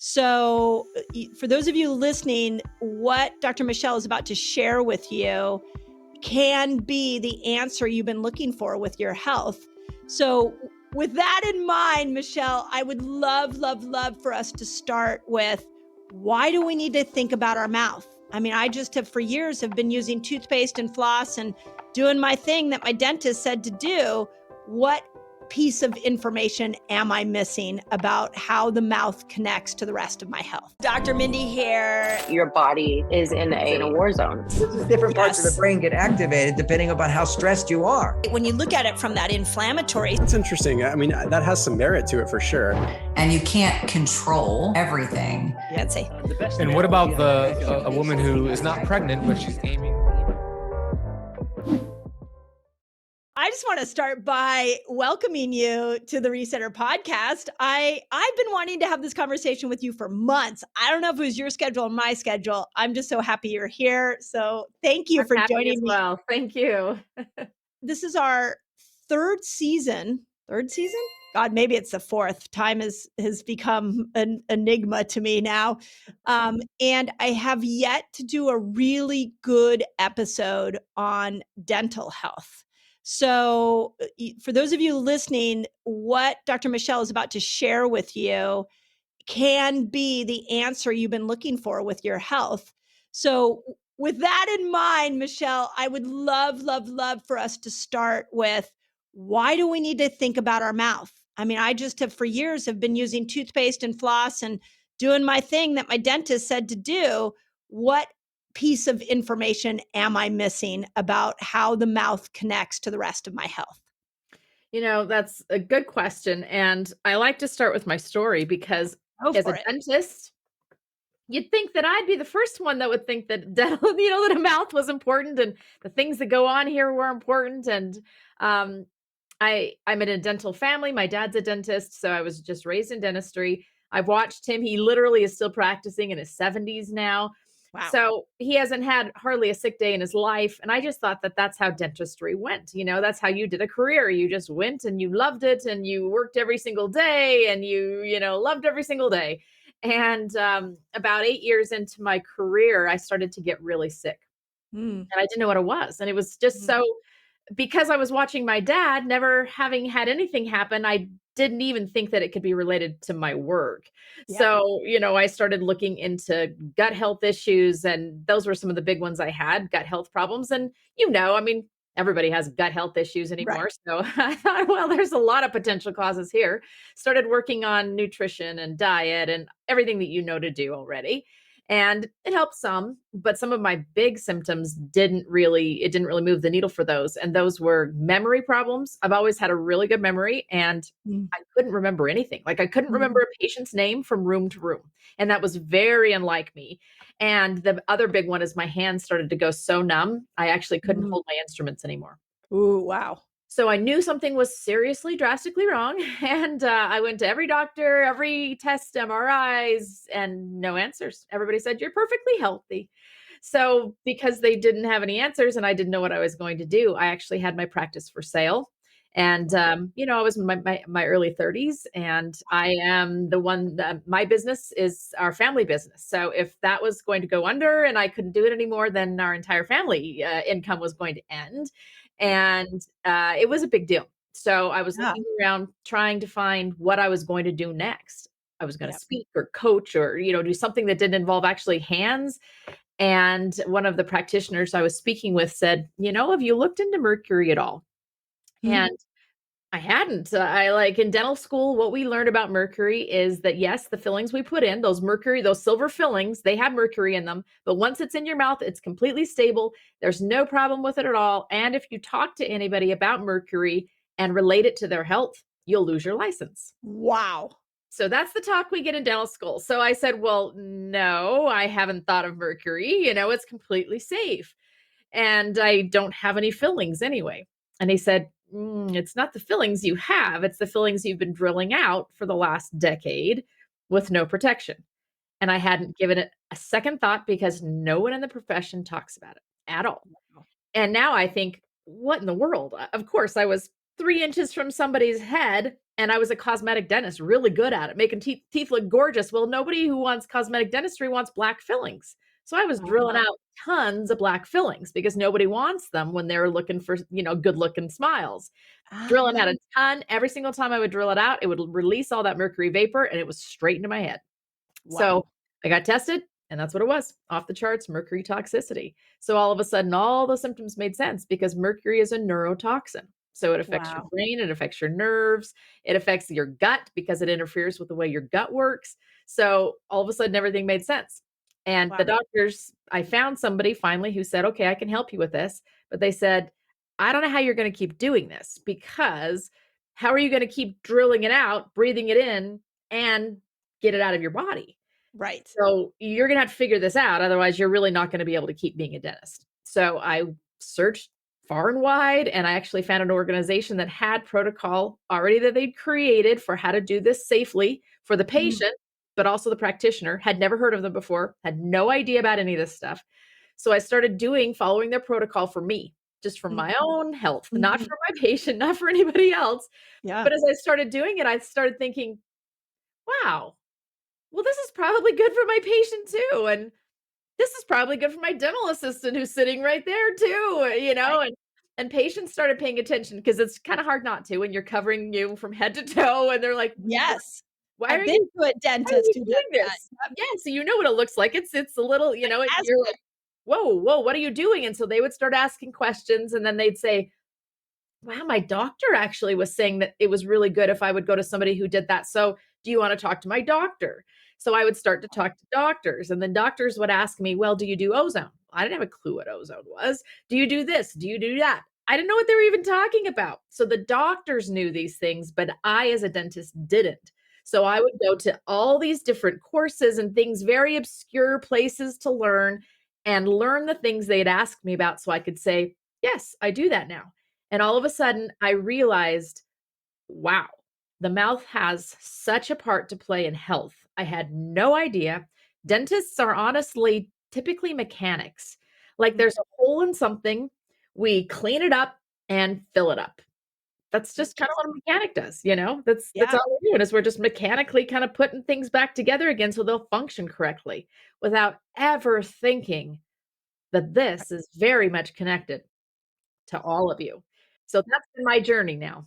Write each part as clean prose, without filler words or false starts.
So, for those of you listening, what Dr. Michelle is about to share with you can be the answer you've been looking for with your health. So, with that in mind, Michelle, I would love for us to start with, why do we need to think about our mouth? I mean, I just have for years have been using toothpaste and floss and doing my thing that my dentist said to do. What piece of information am I missing about how the mouth connects to the rest of my health? Dr. Mindy here. Your body is in a war zone. Different parts of the brain get activated depending upon how stressed you are. When you look at it from that inflammatory. That's interesting. I mean, that has some merit to it for sure. And you can't control everything. I'd say. And what about a woman who is not pregnant, but she's aiming? I just want to start by welcoming you to the Resetter podcast. I've been wanting to have this conversation with you for months. I don't know if it was your schedule or my schedule. I'm just so happy you're here. So thank you for joining me. Well, thank you. This is our third season. Third season? God, maybe it's the fourth. Time has become an enigma to me now. And I have yet to do a really good episode on dental health. So for those of you listening, what Dr. Michelle is about to share with you can be the answer you've been looking for with your health. So with that in mind, Michelle, I would love for us to start with, why do we need to think about our mouth? I mean, I just have for years have been using toothpaste and floss and doing my thing that my dentist said to do. What piece of information am I missing about how the mouth connects to the rest of my health? You know, that's a good question. And I like to start with my story because as a dentist, you'd think that I'd be the first one that would think that dental, that a mouth was important and the things that go on here were important. And I'm in a dental family. My dad's a dentist, so I was just raised in dentistry. I've watched him. He literally is still practicing in his 70s now. Wow. So he hasn't had hardly a sick day in his life. And I just thought that that's how dentistry went. That's how you did a career. You just went and you loved it and you worked every single day and you loved every single day. And about 8 years into my career, I started to get really sick and I didn't know what it was. And it was just so, because I was watching my dad, never having had anything happen, I didn't even think that it could be related to my work. Yeah. So, I started looking into gut health issues, and those were some of the big ones I had, gut health problems. And, everybody has gut health issues anymore. Right. So I thought, well, there's a lot of potential causes here. Started working on nutrition and diet and everything that you know to do already. And it helped some, but some of my big symptoms didn't really move the needle for those. And those were memory problems. I've always had a really good memory and I couldn't remember anything. Like I couldn't remember a patient's name from room to room. And that was very unlike me. And the other big one is my hands started to go so numb. I actually couldn't hold my instruments anymore. Ooh, wow. So I knew something was seriously, drastically wrong. And I went to every doctor, every test, MRIs, and no answers. Everybody said, you're perfectly healthy. So because they didn't have any answers and I didn't know what I was going to do, I actually had my practice for sale. And, I was in my early 30s and I am the one that my business is our family business. So if that was going to go under and I couldn't do it anymore, then our entire family income was going to end. And it was a big deal. So I was looking around trying to find what I was going to do next. I was going to speak or coach or, do something that didn't involve actually hands. And one of the practitioners I was speaking with said, have you looked into Mercury at all? And I hadn't. In dental school, what we learned about mercury is that, yes, the fillings we put in, those silver fillings, they have mercury in them. But once it's in your mouth, it's completely stable. There's no problem with it at all. And if you talk to anybody about mercury and relate it to their health, you'll lose your license. Wow. So that's the talk we get in dental school. So I said, well, no, I haven't thought of mercury. It's completely safe. And I don't have any fillings anyway. And he said, it's not the fillings you have. It's the fillings you've been drilling out for the last decade with no protection. And I hadn't given it a second thought because no one in the profession talks about it at all. And now I think, what in the world? Of course, I was 3 inches from somebody's head And I was a cosmetic dentist, really good at it, making teeth look gorgeous. Well, nobody who wants cosmetic dentistry wants black fillings. So I was drilling Uh-huh. out tons of black fillings because nobody wants them when they're looking for, good looking smiles. Drilling out Ah, a ton. Every single time I would drill it out, it would release all that mercury vapor and it was straight into my head. So wow. I got tested, and that's what it was, off the charts, mercury toxicity. So all of a sudden, all the symptoms made sense because mercury is a neurotoxin. So it affects your Wow. brain, it affects your nerves, it affects your gut because it interferes with the way your gut works. So all of a sudden, everything made sense. And the Wow. doctors, I found somebody finally who said, okay, I can help you with this. But they said, I don't know how you're going to keep doing this because how are you going to keep drilling it out, breathing it in, and get it out of your body? Right. So you're going to have to figure this out. Otherwise, you're really not going to be able to keep being a dentist. So I searched far and wide, and I actually found an organization that had protocol already that they'd created for how to do this safely for the Mhm. patient, but also the practitioner. Had never heard of them before, had no idea about any of this stuff. So I started following their protocol for me, just for my Mhm. own health, not Mhm. for my patient, not for anybody else. Yeah. But as I started doing it, I started thinking, wow, well, this is probably good for my patient too. And this is probably good for my dental assistant who's sitting right there too, Right. and patients started paying attention because it's kind of hard not to when you're covering you from head to toe and they're like, Yes. why I've are been you to a why are you dentist who does doing that. this? Yeah, so you know what it looks like. It's a little, Like and you're asthma. like, whoa, what are you doing? And so they would start asking questions and then they'd say, wow, my doctor actually was saying that it was really good if I would go to somebody who did that. So, do you want to talk to my doctor? So I would start to talk to doctors, and then doctors would ask me, well, do you do ozone? I didn't have a clue what ozone was. Do you do this? Do you do that? I didn't know what they were even talking about. So the doctors knew these things, but I, as a dentist, didn't. So I would go to all these different courses and things, very obscure places to learn and learn the things they'd ask me about so I could say, yes, I do that now. And all of a sudden, I realized, wow, the mouth has such a part to play in health. I had no idea. Dentists are honestly typically mechanics. Like Mhm. there's a hole in something, we clean it up and fill it up. That's just kind of what a Interesting. mechanic does, you know? That's Yeah. all we're doing is we're just mechanically kind of putting things back together again so they'll function correctly without ever thinking that this is very much connected to all of you. So that's been my journey now.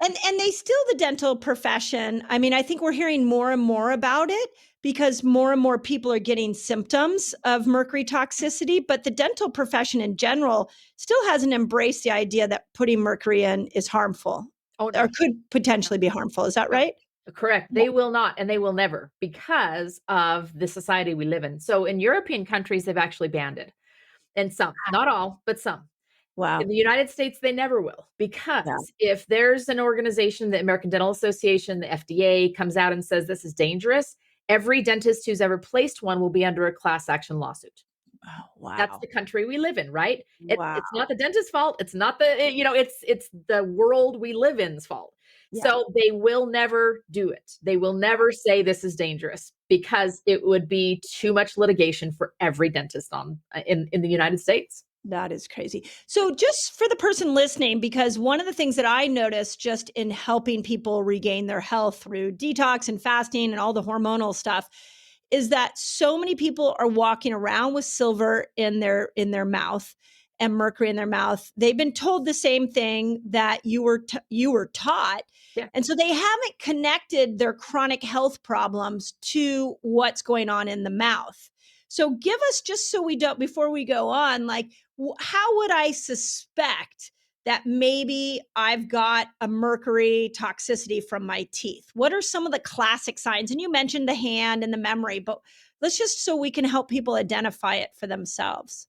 And they still the dental profession, I mean, I think we're hearing more and more about it because more and more people are getting symptoms of mercury toxicity, but the dental profession in general still hasn't embraced the idea that putting mercury in is harmful Oh, or no. could potentially be harmful. Is that No. right? Correct. Yeah. They will not, and they will never because of the society we live in. So in European countries, they've actually banned it. And some, not all, but some. In Wow. the United States, they never will Yeah. because if there's an organization, the American Dental Association, the FDA comes out and says this is dangerous, every dentist who's ever placed one will be under a class action lawsuit. Oh, That's wow. the country we live in, right? Wow. It's not the dentist's fault. It's not it's the world we live in's fault. Yeah. So they will never do it. They will never say this is dangerous because it would be too much litigation for every dentist in the United States. That is crazy. So, just for the person listening, because one of the things that I noticed just in helping people regain their health through detox and fasting and all the hormonal stuff is that so many people are walking around with silver in their mouth and mercury in their mouth. They've been told the same thing that you were taught. Yeah. And so they haven't connected their chronic health problems to what's going on in the mouth. So give us just so we don't before we go on like how would I suspect that maybe I've got a mercury toxicity from my teeth? What are some of the classic signs? And you mentioned the hand and the memory, but let's just so we can help people identify it for themselves.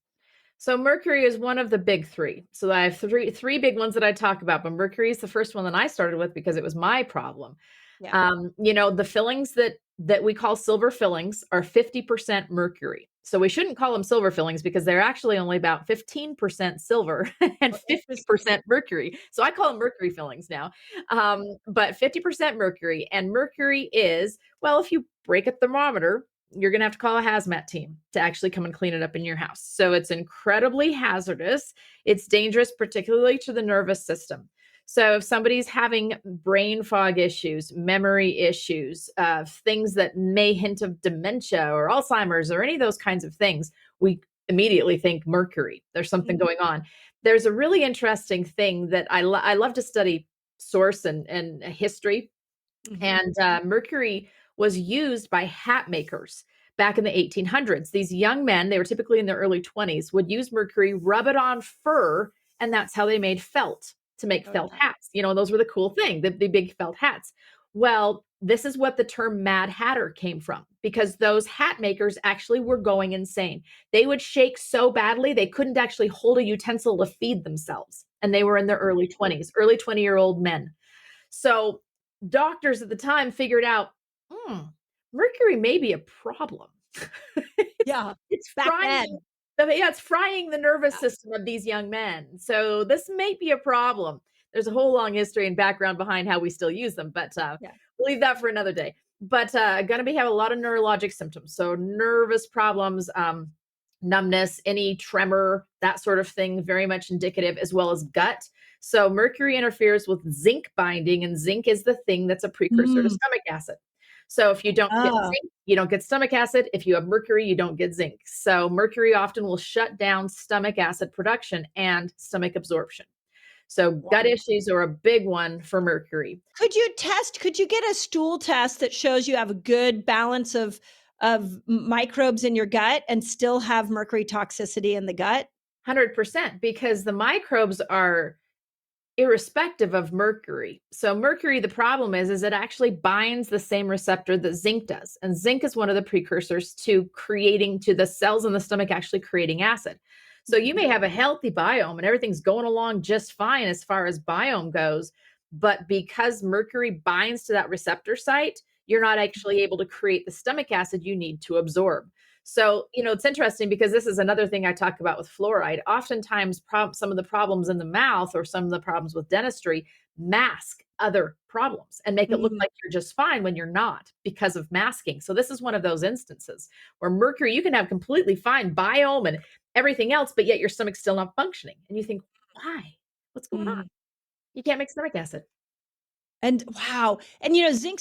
So Mercury is one of the big three. So I have three big ones that I talk about, but Mercury is the first one that I started with because it was my problem. Yeah. The fillings that we call silver fillings are 50% mercury. So we shouldn't call them silver fillings because they're actually only about 15% silver and Oh, 50% mercury. So I call them mercury fillings now. But 50% mercury, and mercury is, well, if you break a thermometer, you're going to have to call a hazmat team to actually come and clean it up in your house. So it's incredibly hazardous. It's dangerous, particularly to the nervous system. So if somebody's having brain fog issues, memory issues, things that may hint of dementia or Alzheimer's or any of those kinds of things, we immediately think mercury. There's something Mhm. going on. There's a really interesting thing that I love to study source and history. Mhm. And mercury was used by hat makers back in the 1800s. These young men, they were typically in their early 20s, would use mercury, rub it on fur, and that's how they made felt to make Oh, felt yeah. hats. Those were the cool thing, the big felt hats. Well, this is what the term Mad Hatter came from because those hat makers actually were going insane. They would shake so badly they couldn't actually hold a utensil to feed themselves. And they were in their early 20s, early 20-year-old men. So doctors at the time figured out, "Hmm, mercury may be a problem." It's Yeah. it's Back frying then. yeah, it's frying the nervous Yeah. system of these young men. So this may be a problem. There's a whole long history and background behind how we still use them, but Yeah. we'll leave that for another day. But gonna be have a lot of neurologic symptoms. So nervous problems, numbness, any tremor, that sort of thing, very much indicative, as well as gut. So mercury interferes with zinc binding, and zinc is the thing that's a precursor to Mm. stomach acid. So if you don't get Oh, zinc, you don't get stomach acid. If you have mercury, you don't get zinc. So mercury often will shut down stomach acid production and stomach absorption. So gut wow. issues are a big one for mercury. Could you get a stool test that shows you have a good balance of microbes in your gut and still have mercury toxicity in the gut? 100% because the microbes are irrespective of mercury. So mercury, the problem is it actually binds the same receptor that zinc does. And zinc is one of the precursors to creating to the cells in the stomach actually creating acid. So you may Mhm. have a healthy biome and everything's going along just fine as far as biome goes, but because mercury binds to that receptor site, you're not actually able to create the stomach acid you need to absorb. So, it's interesting because this is another thing I talk about with fluoride. Oftentimes, some of the problems in the mouth or some of the problems with dentistry mask other problems and make it look Mm. like you're just fine when you're not because of masking. So, this is one of those instances where mercury, you can have completely fine biome and everything else, but yet your stomach's still not functioning. And you think, why? What's going on? Mm. You can't make stomach acid. And wow. And zinc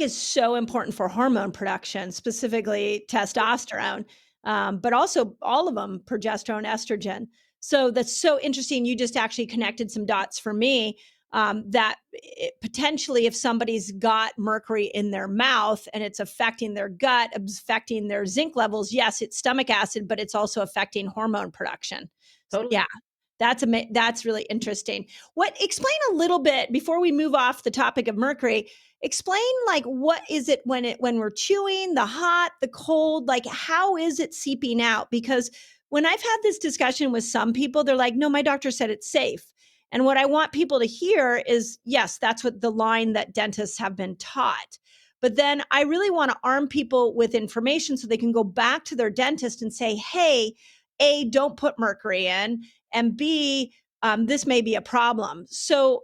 is so important for hormone production, specifically testosterone, but also all of them, progesterone, estrogen. So that's so interesting. You just actually connected some dots for me, that potentially if somebody's got mercury in their mouth and it's affecting their gut, affecting their zinc levels, yes, it's stomach acid, but it's also affecting hormone production. Totally. Yeah, that's really interesting. What explain a little bit before we move off the topic of mercury, explain like what is it when we're chewing, the hot, the cold, like how is it seeping out? Because when I've had this discussion with some people, they're like, "No, my doctor said it's safe." And what I want people to hear is, yes, that's what the line that dentists have been taught. But then I really want to arm people with information so they can go back to their dentist and say, "Hey, A, don't put mercury in, and B, this may be a problem." So,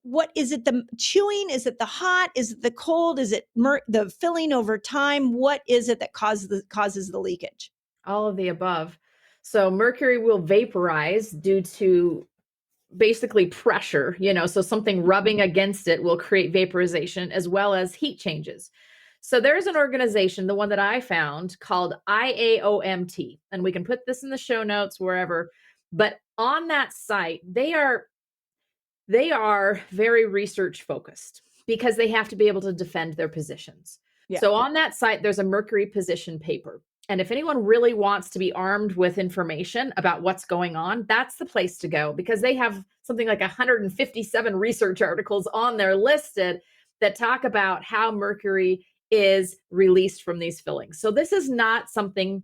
what is it? The chewing? Is it the hot? Is it the cold? Is it the filling over time? What is it that causes the leakage? All of the above. So mercury will vaporize due to basically pressure, so something rubbing against it will create vaporization as well as heat changes. So there's an organization, the one that I found called IAOMT, and we can put this in the show notes wherever, but on that site, they are very research focused because they have to be able to defend their positions. Yeah. So on that site, there's a mercury position paper. And if anyone really wants to be armed with information about what's going on, that's the place to go because they have something like 157 research articles on there listed that talk about how mercury is released from these fillings. So this is not something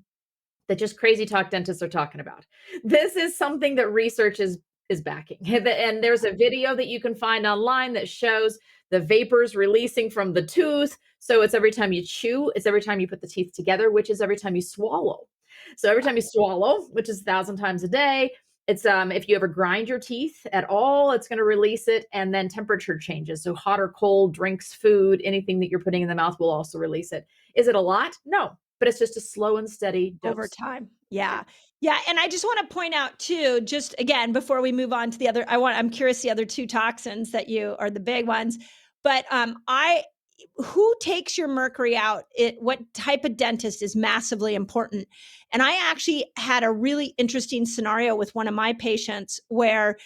that just crazy talk dentists are talking about. This is something that research is backing. And there's a video that you can find online that shows the vapors releasing from the tooth. So it's every time you chew, it's every time you put the teeth together, which is every time you swallow. So every time you swallow, which is 1,000 times a day, it's if you ever grind your teeth at all, it's going to release it. And then temperature changes. So hot or cold, drinks, food, anything that you're putting in the mouth will also release it. Is it a lot? No, but it's just a slow and steady Over dose. time. Yeah. Yeah, and I just wanna point out too, just again, before we move on to the other I'm curious the other 2 toxins that you are the big ones, but, I who takes your mercury out? What type of dentist is massively important, and I actually had a really interesting scenario with one of my patients where,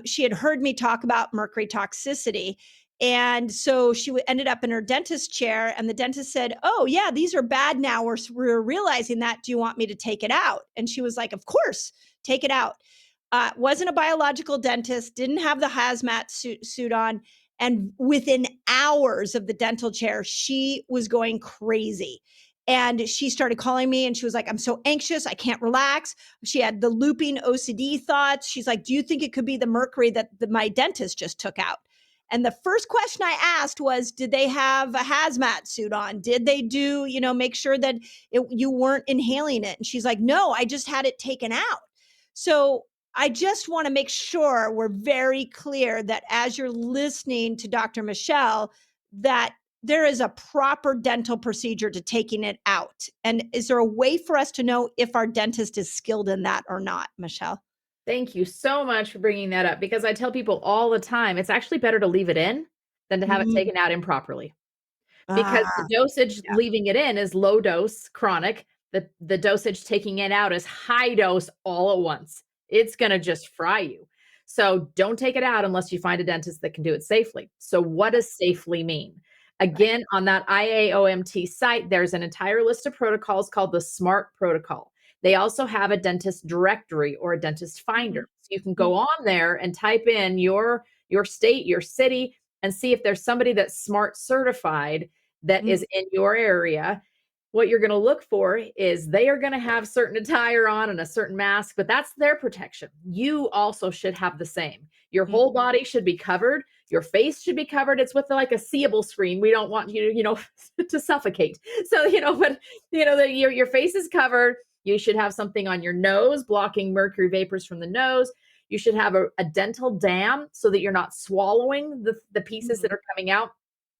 she had heard me talk about mercury toxicity, and so she ended up in her dentist chair, and the dentist said, "Oh, yeah, these are bad now. We're realizing that. Do you want me to take it out?" And she was like, "Of course, take it out." Wasn't a biological dentist, didn't have the hazmat suit on. And within hours of the dental chair, she was going crazy. And she started calling me and she was like, "I'm so anxious. I can't relax." She had the looping OCD thoughts. She's like, "Do you think it could be the mercury that my dentist just took out?" And the first question I asked was, did they have a hazmat suit on? Did they do, make sure that you weren't inhaling it? And she's like, "No, I just had it taken out." So I just want to make sure we're very clear that as you're listening to Dr. Michelle, that there is a proper dental procedure to taking it out. And is there a way for us to know if our dentist is skilled in that or not, Michelle? Thank you so much for bringing that up because I tell people all the time, it's actually better to leave it in than to have it Mm. taken out improperly. Because Ah, the dosage yeah. leaving it in is low dose chronic. The dosage taking it out is high dose all at once. It's going to just fry you. So don't take it out unless you find a dentist that can do it safely. So what does safely mean? Right. Again, on that IAOMT site, there's an entire list of protocols called the SMART protocol. They also have a dentist directory or a dentist Mhm. finder. So you can Mhm. go on there and type in your state, your city, and see if there's somebody that's SMART certified that Mhm. is in your area. What you're going to look for is they are going to have certain attire on and a certain mask, but that's their protection. You also should have the same. Your Mhm. whole body should be covered. Your face should be covered. It's with like a seeable screen. We don't want you to, to suffocate. So, but your face is covered. You should have something on your nose blocking mercury vapors from the nose. You should have a dental dam so that you're not swallowing the pieces Mhm. that are coming out.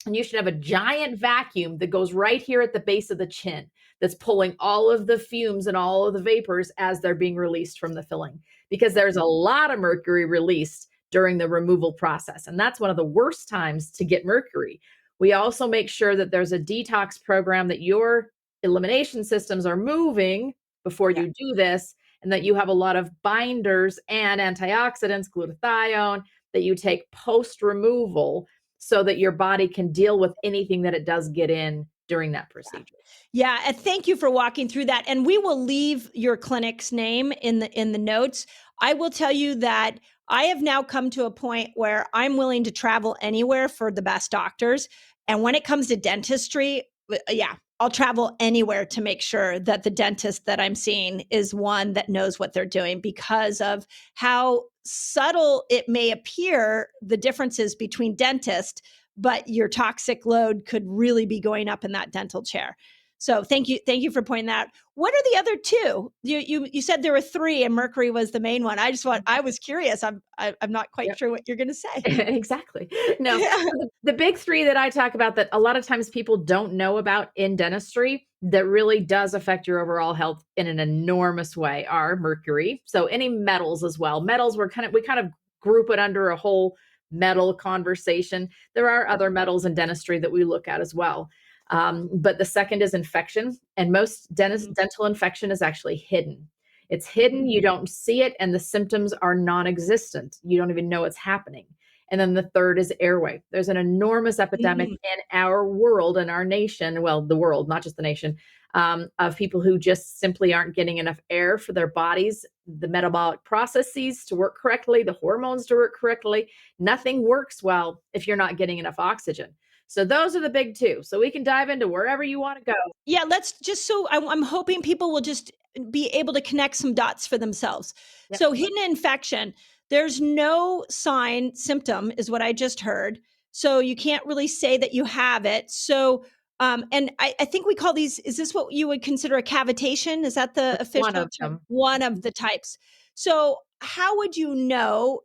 And you should have a giant vacuum that goes right here at the base of the chin that's pulling all of the fumes and all of the vapors as they're being released from the filling. Because there's a lot of mercury released during the removal process. And that's one of the worst times to get mercury. We also make sure that there's a detox program that your elimination systems are moving before Yeah. you do this, and that you have a lot of binders and antioxidants, glutathione, that you take post removal so that your body can deal with anything that it does get in during that procedure. Yeah, and thank you for walking through that. And we will leave your clinic's name in the notes. I will tell you that I have now come to a point where I'm willing to travel anywhere for the best doctors. And when it comes to dentistry, yeah, I'll travel anywhere to make sure that the dentist that I'm seeing is one that knows what they're doing because of how subtle it may appear the differences between dentists, but your toxic load could really be going up in that dental chair. So thank you for pointing that out. What are the other 2? You said there were 3 and mercury was the main one. I was curious. I'm not quite Yep. sure what you're gonna say. Exactly. No, Yeah. so the big 3 that I talk about that a lot of times people don't know about in dentistry that really does affect your overall health in an enormous way are mercury. So any metals as well. Metals we kind of group it under a whole metal conversation. There are other metals in dentistry that we look at as well. But the second is infection, and most Mhm. dental infection is actually hidden. It's Mhm. hidden, you don't see it, and the symptoms are non existent. You don't even know it's happening. And then the third is airway. There's an enormous epidemic Mhm. in our world, in our nation, well, the world, not just the nation, of people who just simply aren't getting enough air for their bodies, the metabolic processes to work correctly, the hormones to work correctly. Nothing works well if you're not getting enough oxygen. So those are the big 2. So we can dive into wherever you want to go. Yeah, let's just so I'm hoping people will just be able to connect some dots for themselves. Yep. So hidden infection, there's no sign, symptom is what I just heard. So you can't really say that you have it. So and I think we call these, is this what you would consider a cavitation? Is that the That's one official of term? them. One of the types. So how would you know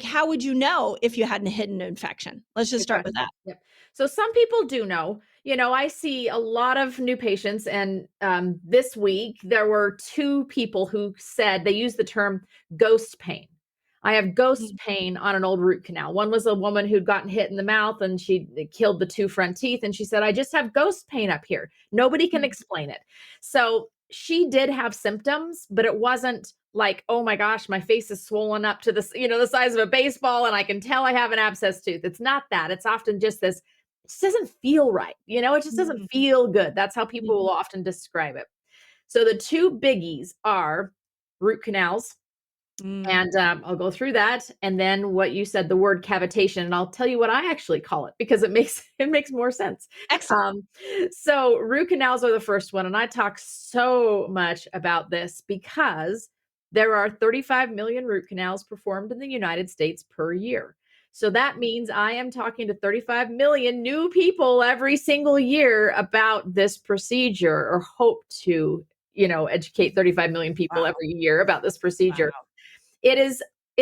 how would you know if you had a hidden infection? Let's just If I start with that. Yep. So some people do know. I see a lot of new patients, and this week there were two people who said they used the term ghost pain. I have ghost Mm. pain on an old root canal. One was a woman who'd gotten hit in the mouth and she killed the two front teeth. And she said, I just have ghost pain up here. Nobody can Mm. explain it. So she did have symptoms, but it wasn't like, oh my gosh, my face is swollen up to this, the size of a baseball and I can tell I have an abscess tooth. It's not that. It's often just this, it just doesn't feel right. It just doesn't Mm. feel good. That's how people Mhm. will often describe it. So the two biggies are root canals. Mm. And I'll go through that, and then what you said, the word cavitation, and I'll tell you what I actually call it because it makes it makes more sense. Excellent. So root canals are the first one, and I talk so much about this because there are 35 million root canals performed in the United States per year. So that means I am talking to 35 million new people every single year about this procedure, or hope to, educate 35 million people Wow. every year about this procedure. Wow. It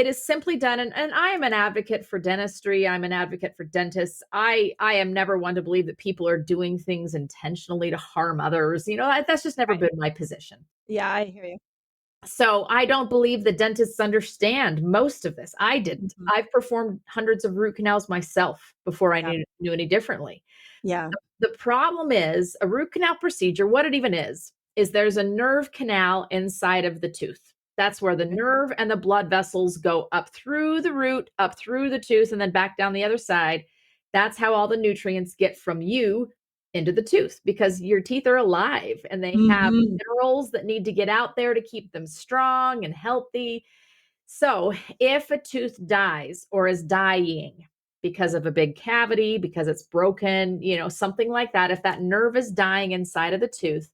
is simply done, and I am an advocate for dentistry. I'm an advocate for dentists. I am never one to believe that people are doing things intentionally to harm others. That's just never Right. been my position. Yeah, I hear you. So I don't believe the dentists understand most of this. I didn't. Mhm. I've performed hundreds of root canals myself before I Yeah. knew any differently. Yeah. The problem is a root canal procedure, what it even is there's a nerve canal inside of the tooth. That's where the Okay. nerve and the blood vessels go up through the root, up through the tooth, and then back down the other side. That's how all the nutrients get from you into the tooth, because your teeth are alive and they have Mhm. minerals that need to get out there to keep them strong and healthy. So, if a tooth dies or is dying because of a big cavity, because it's broken, something like that, if that nerve is dying inside of the tooth,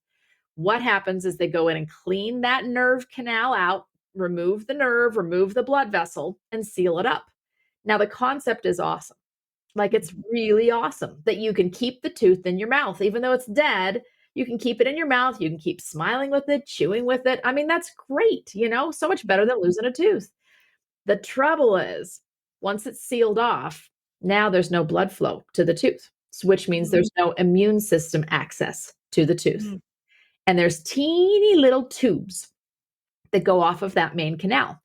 what happens is they go in and clean that nerve canal out, remove the nerve, remove the blood vessel, and seal it up. Now, the concept is awesome. Like, it's Mhm. really awesome that you can keep the tooth in your mouth, even though it's dead. You can keep it in your mouth. You can keep smiling with it, chewing with it. I mean, that's great, so much better than losing a tooth. The trouble is, once it's sealed off, now there's no blood flow to the tooth, which means Mhm. there's no immune system access to the tooth. Mhm. And there's teeny little tubes that go off of that main canal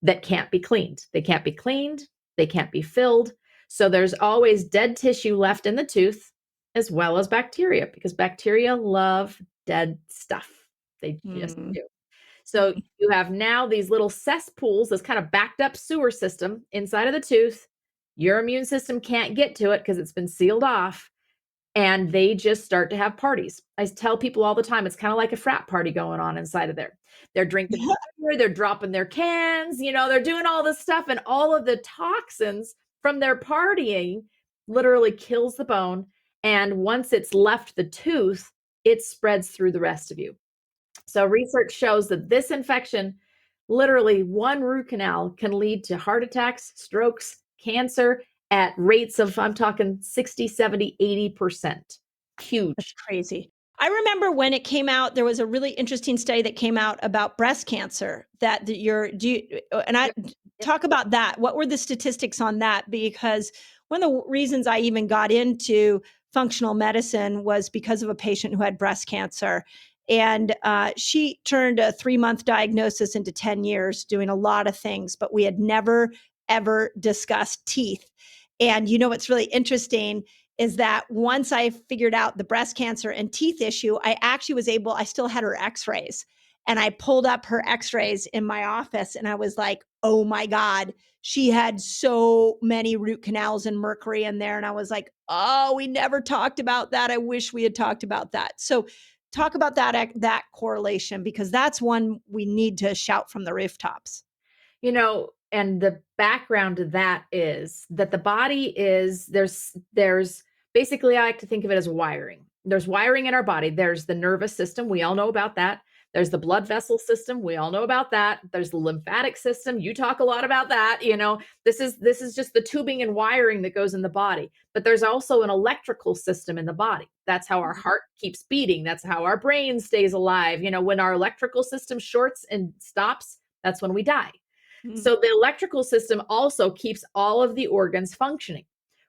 that can't be cleaned. They can't be cleaned, they can't be filled. So there's always dead tissue left in the tooth, as well as bacteria, because bacteria love dead stuff. They just Mm. do. So you have now these little cesspools, this kind of backed up sewer system inside of the tooth. Your immune system can't get to it because it's been sealed off, and they just start to have parties. I tell people all the time, it's kind of like a frat party going on inside of there. They're drinking beer, they're dropping their cans, they're doing all this stuff, and all of the toxins from their partying literally kills the bone. And once it's left the tooth, it spreads through the rest of you. So research shows that this infection, literally one root canal, can lead to heart attacks, strokes, cancer at rates of, I'm talking 60, 70, 80%. That's Huge. crazy. I remember when it came out, there was a really interesting study that came out about breast cancer that you're do you, and I Yep. Yep. talk about that. What were the statistics on that? Because one of the reasons I even got into functional medicine was because of a patient who had breast cancer. And she turned a 3-month diagnosis into 10 years, doing a lot of things, but we had never, ever discussed teeth. And what's really interesting is that once I figured out the breast cancer and teeth issue, I still had her x-rays. And I pulled up her x-rays in my office and I was like, oh my God, she had so many root canals and mercury in there. And I was like, oh, we never talked about that. I wish we had talked about that. So talk about that correlation, because that's one we need to shout from the rooftops. And the background to that is that the body is there's basically, I like to think of it as wiring. There's wiring in our body. There's the nervous system. We all know about that. There's the blood vessel system. We all know about that. There's the lymphatic system. You talk a lot about that. This is just the tubing and wiring that goes in the body. But there's also an electrical system in the body. That's how our heart keeps beating. That's how our brain stays alive. When our electrical system shorts and stops, that's when we die. Mm. So the electrical system also keeps all of the organs functioning.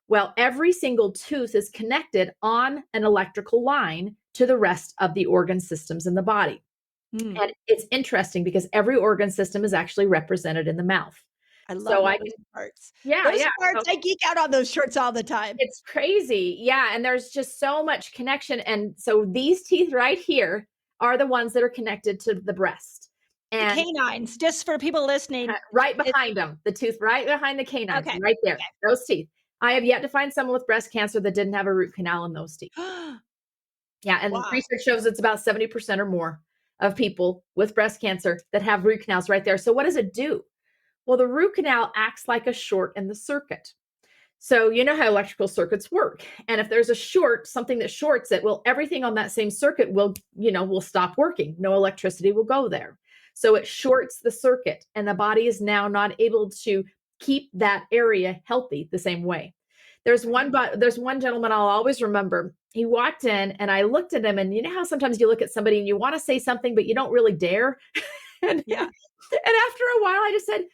Well, every single tooth is connected on an electrical line to the rest of the organ systems in the body. Mm, And it's interesting because every organ system is actually represented in the mouth. I love So I those can, parts. yeah, Those yeah. parts, So I geek out on those shorts all the time. it's crazy. Yeah. And there's just so much connection. And so these teeth right here are the ones that are connected to the breast. The And canines, just for people listening. right It behind them, the tooth right behind the canines, okay, right there, those teeth. I have yet to find someone with breast cancer that didn't have a root canal in those teeth. okay. Yeah, and Wow. research shows it's about 70% or more of people with breast cancer that have root canals right there. So what does it do? Well, the root canal acts like a short in the circuit. So you know how electrical circuits work. And if there's a short, something that shorts it, well, everything on that same circuit will stop working. No electricity will go there. So it shorts the circuit and the body is now not able to keep that area healthy the same way. There's one gentleman I'll always remember. He walked in and I looked at him, and you know how sometimes you look at somebody and you want to say something but you don't really dare. and, Yeah. and after a while I just said,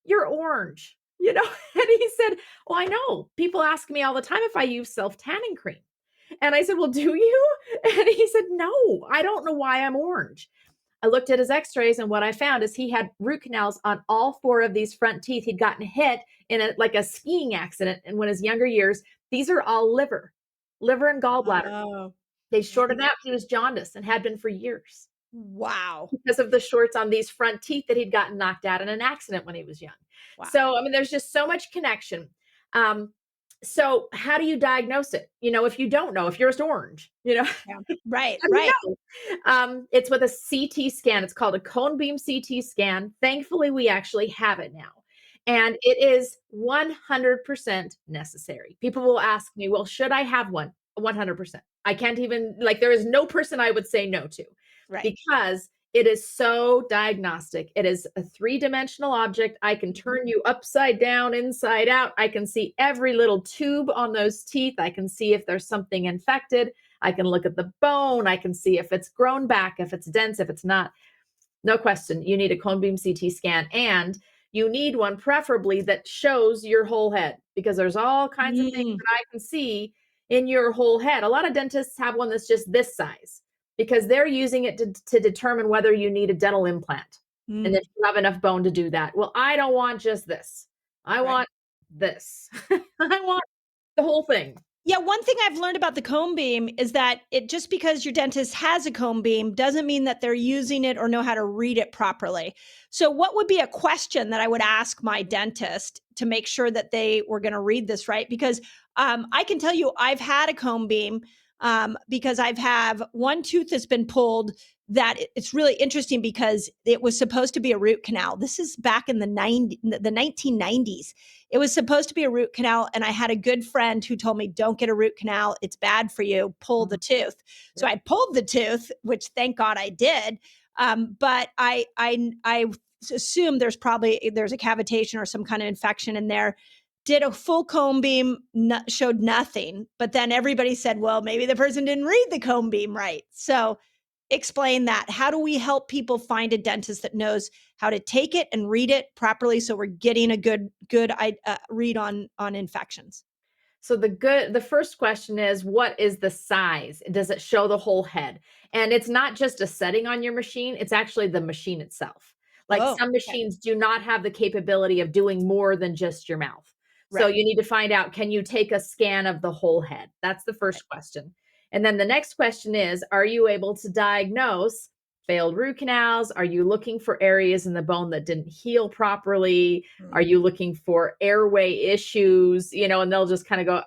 "You're orange." And he said, "Well, I know. People ask me all the time if I use self-tanning cream." And I said, "Well, do you?" And he said, "No, I don't know why I'm orange." I looked at his x-rays, and what I found is he had root canals on all four of these front teeth. He'd gotten hit in a skiing accident in one of his younger years. These are all liver and gallbladder. Oh, They shorted out. He was jaundiced and had been for years wow. because of the shorts on these front teeth that he'd gotten knocked out in an accident when he was young. Wow. So, I mean, there's just so much connection. So how do you diagnose it? If you don't know, if you're just orange, Yeah. Right, how do you right. know? It's with a CT scan. It's called a cone beam CT scan. Thankfully, we actually have it now. And it is 100% necessary. People will ask me, well, should I have one? 100%. I can't even, there is no person I would say no to Right. because it is so diagnostic. It is a three-dimensional object. I can turn you upside down, inside out. I can see every little tube on those teeth. I can see if there's something infected. I can look at the bone. I can see if it's grown back, if it's dense, if it's not. No question. You need a cone beam CT scan, and you need one preferably that shows your whole head, because there's all kinds of things Mm, that I can see in your whole head. A lot of dentists have one that's just this size because they're using it to determine whether you need a dental implant and mm, if you have enough bone to do that. Well, I don't want just this. I right. want this. I want the whole thing. Yeah, one thing I've learned about the cone beam is that it just because your dentist has a cone beam doesn't mean that they're using it or know how to read it properly. So, what would be a question that I would ask my dentist to make sure that they were going to read this right? Because I can tell you, I've had a cone beam because I've have one tooth that's been pulled. It's really interesting because it was supposed to be a root canal. This is back in the 1990s. It was supposed to be a root canal, and I had a good friend who told me, "Don't get a root canal. It's bad for you. Pull the tooth." So I pulled the tooth, which thank God I did. But I assume there's a cavitation or some kind of infection in there. Did a full cone beam, showed nothing. But then everybody said, "Well, maybe the person didn't read the cone beam right." So explain that. How do we help people find a dentist that knows how to take it and read it properly so we're getting a good read on infections? So the first question is, what is the size? Does it show the whole head? And it's not just a setting on your machine, it's actually the machine itself. Like Oh, some okay. machines do not have the capability of doing more than just your mouth. So Right. you need to find out, can you take a scan of the whole head? That's the Right. first question. And then the next question is, are you able to diagnose failed root canals? Are you looking for areas in the bone that didn't heal properly? Are Mm. you looking for airway issues? And they'll just kind of go,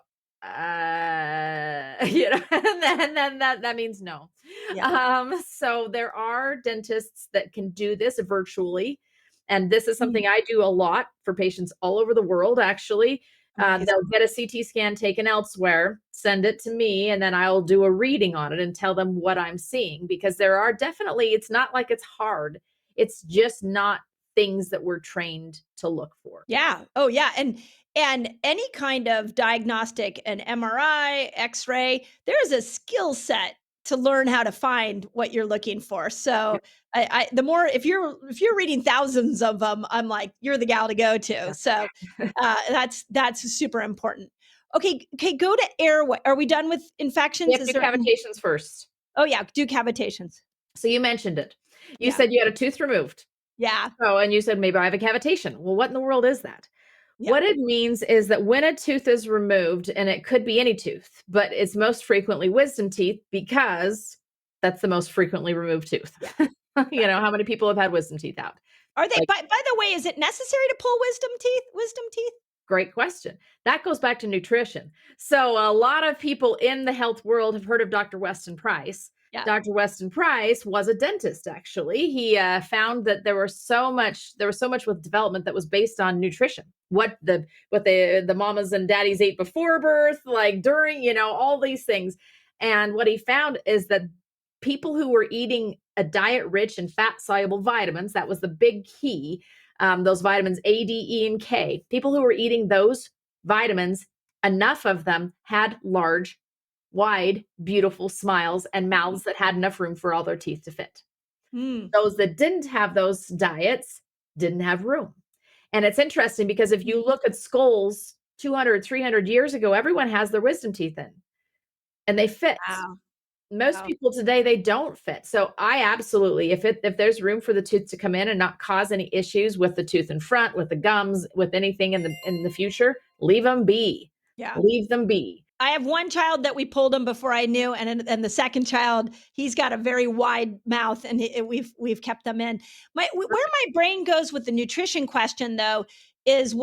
and then that means no. Yeah. So there are dentists that can do this virtually. And this is Mm. something I do a lot for patients all over the world, actually. Amazing. They'll get a CT scan taken elsewhere, send it to me, and then I'll do a reading on it and tell them what I'm seeing, because there are definitely, it's not like it's hard. It's just not things that we're trained to look for. Yeah. Oh, yeah. And any kind of diagnostic, an MRI, X-ray, there's a skill set to learn how to find what you're looking for. So the more if you're reading thousands of them, I'm like, you're the gal to go to. So that's super important. Okay, go to airway. Are we done with We infections? have to do cavitations first. Oh yeah, do cavitations. So you mentioned it. You Yeah. said you had a tooth removed. Yeah. Oh, and you said maybe I have a cavitation. Well, what in the world is that? Yeah. What it means is that when a tooth is removed, and it could be any tooth, but it's most frequently wisdom teeth because that's the most frequently removed tooth. Yeah. You know, how many people have had wisdom teeth out? Are they, Like- by the way, is it necessary to pull wisdom teeth? Wisdom teeth? Great question. That goes back to nutrition. So a lot of people in the health world have heard of Dr. Weston Price. Yeah. Dr. Weston Price was a dentist, actually. He found that there was so much with development that was based on nutrition. What the mamas and daddies ate before birth, like during, you know, all these things. And what he found is that people who were eating a diet rich in fat soluble vitamins, that was the big key. Those vitamins A, D, E, and K. People who were eating those vitamins, enough of them had large, wide, beautiful smiles and mouths that had enough room for all their teeth to fit. Hmm. Those that didn't have those diets didn't have room. And it's interesting because if you look at skulls 200, 300 years ago, everyone has their wisdom teeth in and they fit. Wow. Most Wow. people today, they don't fit. So I absolutely, if there's room for the tooth to come in and not cause any issues with the tooth in front, with the gums, with anything in the future, leave them be. Yeah. Leave them be. I have one child that we pulled him before I knew, and the second child, he's got a very wide mouth, and we've kept them in. Where my brain goes with the nutrition question, though, is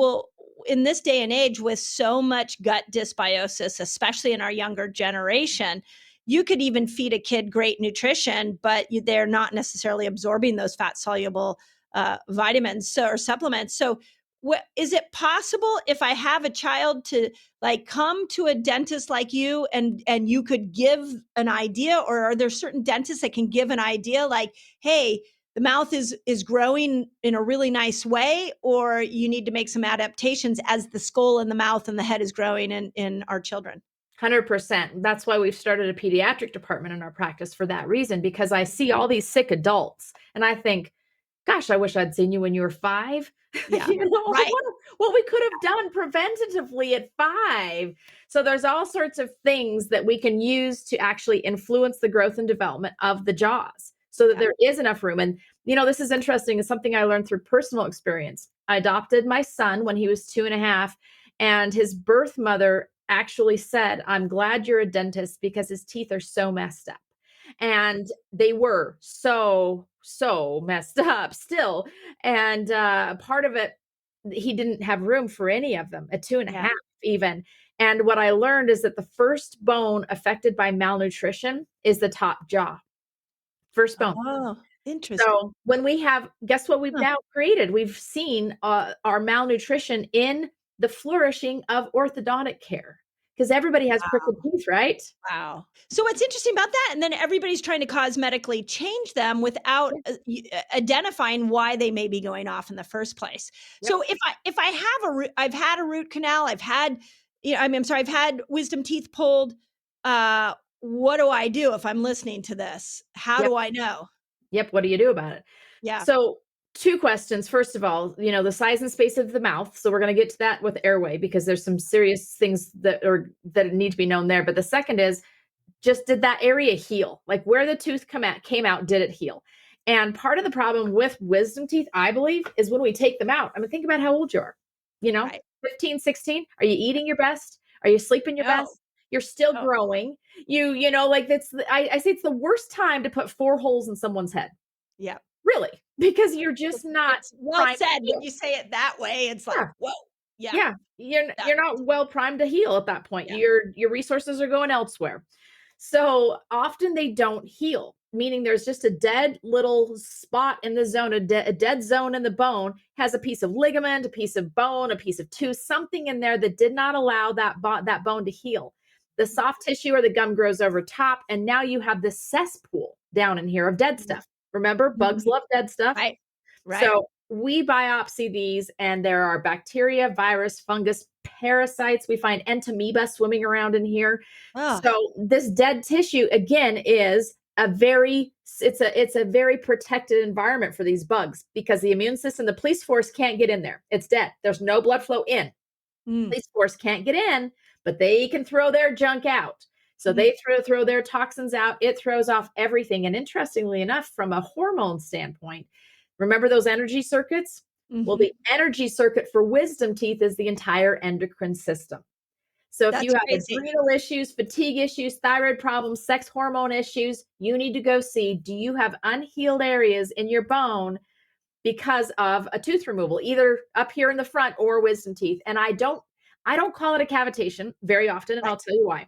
in this day and age with so much gut dysbiosis, especially in our younger generation, you could even feed a kid great nutrition, but they're not necessarily absorbing those fat soluble vitamins or supplements. So, is it possible if I have a child to like come to a dentist like you and you could give an idea, or are there certain dentists that can give an idea like, hey, the mouth is growing in a really nice way, or you need to make some adaptations as the skull and the mouth and the head is growing in our children? 100%. That's why we've started a pediatric department in our practice for that reason, because I see all these sick adults and I think, gosh, I wish I'd seen you when you were 5. Yeah. You know, Right. what we could have done preventatively at 5. So there's all sorts of things that we can use to actually influence the growth and development of the jaws so that there is enough room. And, you know, this is interesting. It's something I learned through personal experience. I adopted my son when he was 2.5, and his birth mother actually said, "I'm glad you're a dentist because his teeth are so messed up." And they were so messed up still. And part of it, he didn't have room for any of them at 2.5 even. And what I learned is that the first bone affected by malnutrition is the top jaw. First bone. Oh, interesting. So when we have, guess what we've now created? We've seen our malnutrition in the flourishing of orthodontic care, because everybody has crooked teeth, right? Wow. So what's interesting about that, and then everybody's trying to cosmetically change them without identifying why they may be going off in the first place. Yep. So if I have I've had a root canal, I've had, I've had wisdom teeth pulled. What do I do if I'm listening to this? How do I know? Yep. What do you do about it? Yeah. So 2 questions. First of all, you know, the size and space of the mouth. So we're going to get to that with airway because there's some serious things that need to be known there. But the second is, just did that area heal? Like where the tooth came out, did it heal? And part of the problem with wisdom teeth, I believe, is when we take them out. I mean, think about how old you are, you know, 15, 16. Are you eating your best? Are you sleeping your best? You're still growing. You know, like I say it's the worst time to put 4 holes in someone's head. Yeah. Really, because you're just not well said. When you say it that way, it's like, whoa. Yeah. You're not well primed to heal at that point. Your resources are going elsewhere. So often they don't heal, meaning there's just a dead little spot in the zone, a dead zone in the bone, has a piece of ligament, a piece of bone, a piece of tooth, something in there that did not allow that bone to heal. The soft tissue or the gum grows over top, and now you have this cesspool down in here of dead stuff. Remember, bugs love dead stuff. Right. So we biopsy these, and there are bacteria, virus, fungus, parasites. We find entamoeba swimming around in here. So this dead tissue, again, is it's a very protected environment for these bugs because the immune system, the police force can't get in there. It's dead. There's no blood flow in. Police force can't get in. but they can throw their junk out. So they throw their toxins out. It throws off everything. And interestingly enough, from a hormone standpoint, remember those energy circuits? Well, the energy circuit for wisdom teeth is the entire endocrine system. So if you That's have crazy. adrenal issues, fatigue issues, thyroid problems, sex hormone issues, you need to go see, do you have unhealed areas in your bone because of a tooth removal, either up here in the front or wisdom teeth? And I don't call it a cavitation very often, and I'll tell you why.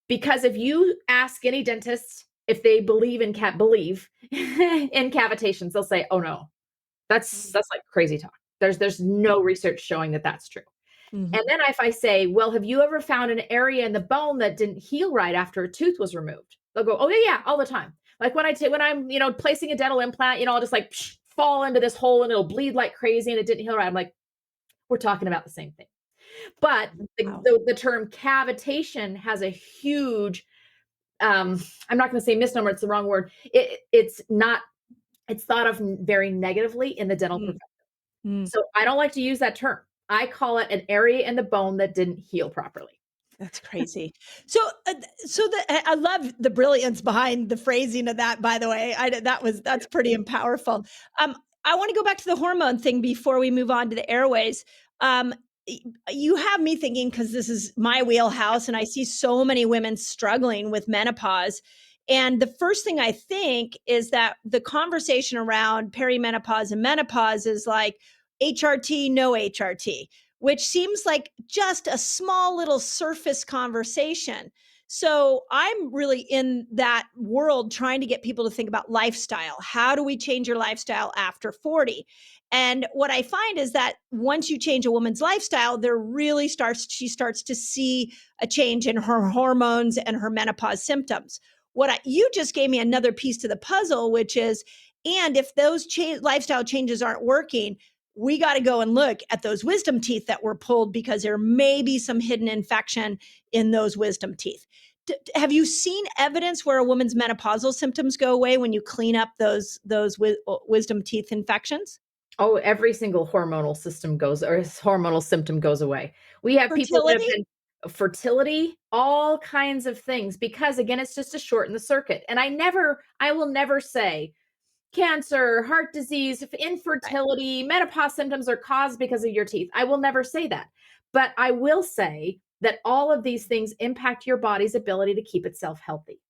Because if you ask any dentist if they believe in in cavitations, they'll say, "Oh no, that's like crazy talk. There's no research showing that that's true." And then if I say, "Well, have you ever found an area in the bone that didn't heal right after a tooth was removed?" They'll go, "Oh yeah, all the time." Like when I'm placing a dental implant, I'll just like fall into this hole and it'll bleed like crazy and it didn't heal right. I'm like, we're talking about the same thing. But the term cavitation has a huge, I'm not going to say misnomer, it's the wrong word. It's thought of very negatively in the dental profession. So I don't like to use that term. I call it an area in the bone that didn't heal properly. That's crazy. So, I love the brilliance behind the phrasing of that. By the way, that's pretty powerful. I want to go back to the hormone thing before we move on to the airways. You have me thinking, because this is my wheelhouse, and I see so many women struggling with menopause. And the first thing I think is that the conversation around perimenopause and menopause is like HRT, no HRT, which seems like just a small little surface conversation. So I'm really in that world trying to get people to think about lifestyle. How do we change your lifestyle after 40? And what I find is that once you change a woman's lifestyle, she starts to see a change in her hormones and her menopause symptoms. You just gave me another piece to the puzzle, which is, and if those lifestyle changes aren't working, we got to go and look at those wisdom teeth that were pulled, because there may be some hidden infection in those wisdom teeth. Have you seen evidence where a woman's menopausal symptoms go away when you clean up those wisdom teeth infections? Oh, every single hormonal symptom goes away. We have people that have Fertility? been fertility, all kinds of things, because again, it's just to shorten the circuit. And I will never say cancer, heart disease, infertility, menopause symptoms are caused because of your teeth. I will never say that. But I will say that all of these things impact your body's ability to keep itself healthy.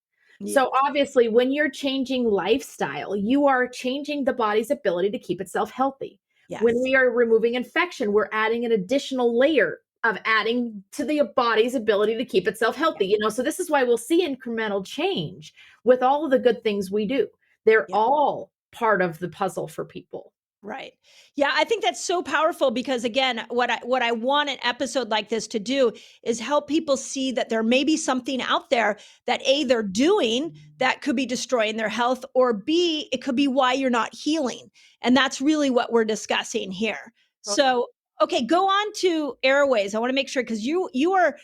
So obviously, when you're changing lifestyle, you are changing the body's ability to keep itself healthy. Yes. When we are removing infection, we're adding an additional layer of adding to the body's ability to keep itself healthy. So this is why we'll see incremental change with all of the good things we do. They're all part of the puzzle for people. Right. Yeah, I think that's so powerful, because again, what I want an episode like this to do is help people see that there may be something out there that A, they're doing that could be destroying their health, or B, it could be why you're not healing. And that's really what we're discussing here. Okay. So, okay, go on to airways. I want to make sure, because you are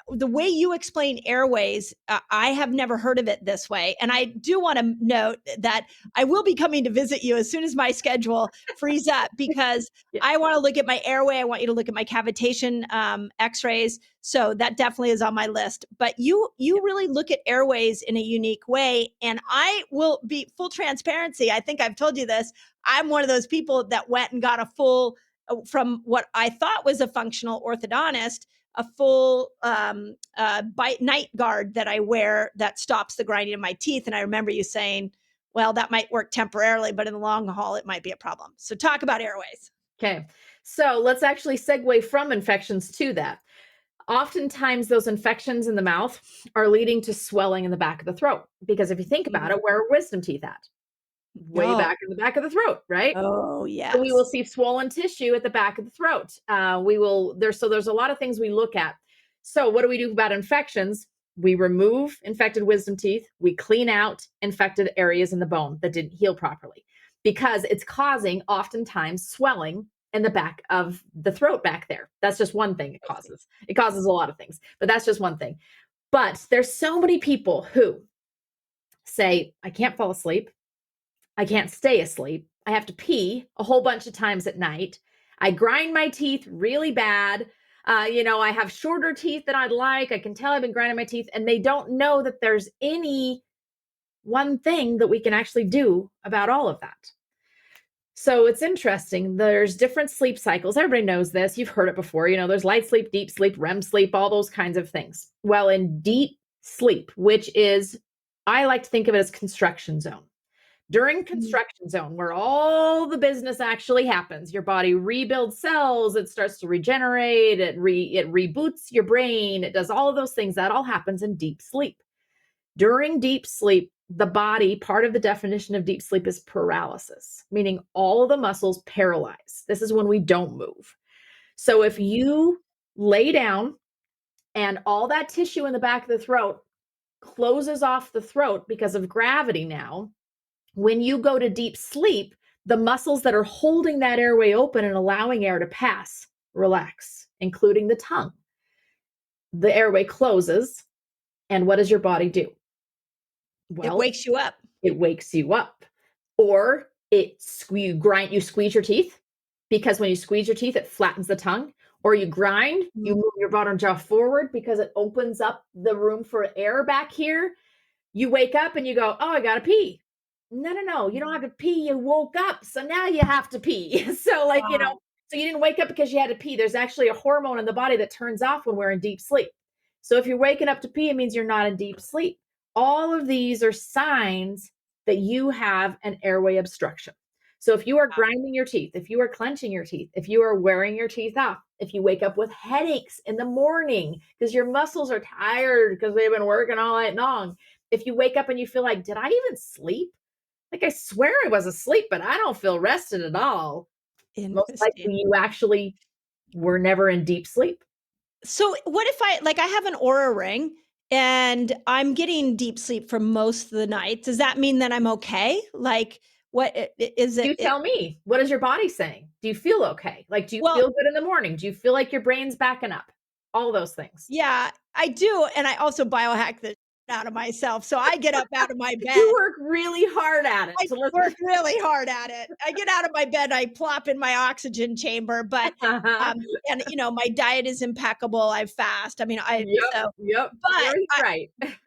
the way you explain airways, I have never heard of it this way. And I do want to note that I will be coming to visit you as soon as my schedule frees up, because I want to look at my airway. I want you to look at my cavitation x-rays. So that definitely is on my list. But you really look at airways in a unique way. And I will be full transparency. I think I've told you this. I'm one of those people that went and got a full, from what I thought was a functional orthodontist, a full night guard that I wear that stops the grinding of my teeth. And I remember you saying, well, that might work temporarily, but in the long haul, it might be a problem. So talk about airways. Okay. So let's actually segue from infections to that. Oftentimes those infections in the mouth are leading to swelling in the back of the throat. Because if you think about it, where are wisdom teeth at? Way back in the back of the throat, right? Oh, yes. So we will see swollen tissue at the back of the throat. There's a lot of things we look at. So what do we do about infections? We remove infected wisdom teeth. We clean out infected areas in the bone that didn't heal properly, because it's causing oftentimes swelling in the back of the throat back there. That's just one thing it causes. It causes a lot of things, but that's just one thing. But there's so many people who say, I can't fall asleep. I can't stay asleep. I have to pee a whole bunch of times at night. I grind my teeth really bad. I have shorter teeth than I'd like. I can tell I've been grinding my teeth, and they don't know that there's any one thing that we can actually do about all of that. So it's interesting. There's different sleep cycles. Everybody knows this. You've heard it before. There's light sleep, deep sleep, REM sleep, all those kinds of things. Well, in deep sleep, which is, I like to think of it as construction zone. During construction zone, where all the business actually happens, your body rebuilds cells, it starts to regenerate, it reboots your brain, it does all of those things. That all happens in deep sleep. During deep sleep, the body, part of the definition of deep sleep is paralysis, meaning all of the muscles paralyze. This is when we don't move. So if you lay down and all that tissue in the back of the throat closes off the throat because of gravity now, when you go to deep sleep, the muscles that are holding that airway open and allowing air to pass relax, including the tongue. The airway closes, and what does your body do? It wakes you up. It wakes you up. Or you squeeze your teeth, because when you squeeze your teeth, it flattens the tongue. Or you grind, you move your bottom jaw forward because it opens up the room for air back here. You wake up and you go, oh, I gotta pee. No, you don't have to pee. You woke up, so now you have to pee. So so you didn't wake up because you had to pee. There's actually a hormone in the body that turns off when we're in deep sleep. So if you're waking up to pee, it means you're not in deep sleep. All of these are signs that you have an airway obstruction. So if you are grinding your teeth, if you are clenching your teeth, if you are wearing your teeth off, if you wake up with headaches in the morning because your muscles are tired because they've been working all night long, if you wake up and you feel like, did I even sleep? Like, I swear I was asleep, but I don't feel rested at all. Most likely you actually were never in deep sleep. So what if I have an Aura ring and I'm getting deep sleep for most of the night? Does that mean that I'm okay? Like, what is it? You tell me, what is your body saying? Do you feel okay? Like, do you feel good in the morning? Do you feel like your brain's backing up? All those things. Yeah, I do. And I also biohack the out of myself. So I get up out of my bed. You work really hard at it. I work really hard at it. I get out of my bed, I plop in my oxygen chamber, but and my diet is impeccable. I fast. I mean, Yep.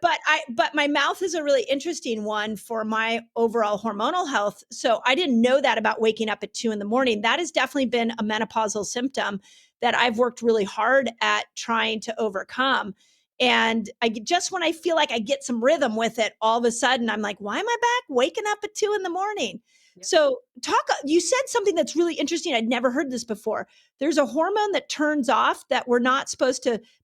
But my mouth is a really interesting one for my overall hormonal health. So I didn't know that about waking up at 2 a.m. That has definitely been a menopausal symptom that I've worked really hard at trying to overcome. And when I feel like I get some rhythm with it, all of a sudden I'm like, why am I back waking up at 2 a.m? Yep. So you said something that's really interesting. I'd never heard this before. There's a hormone that turns off that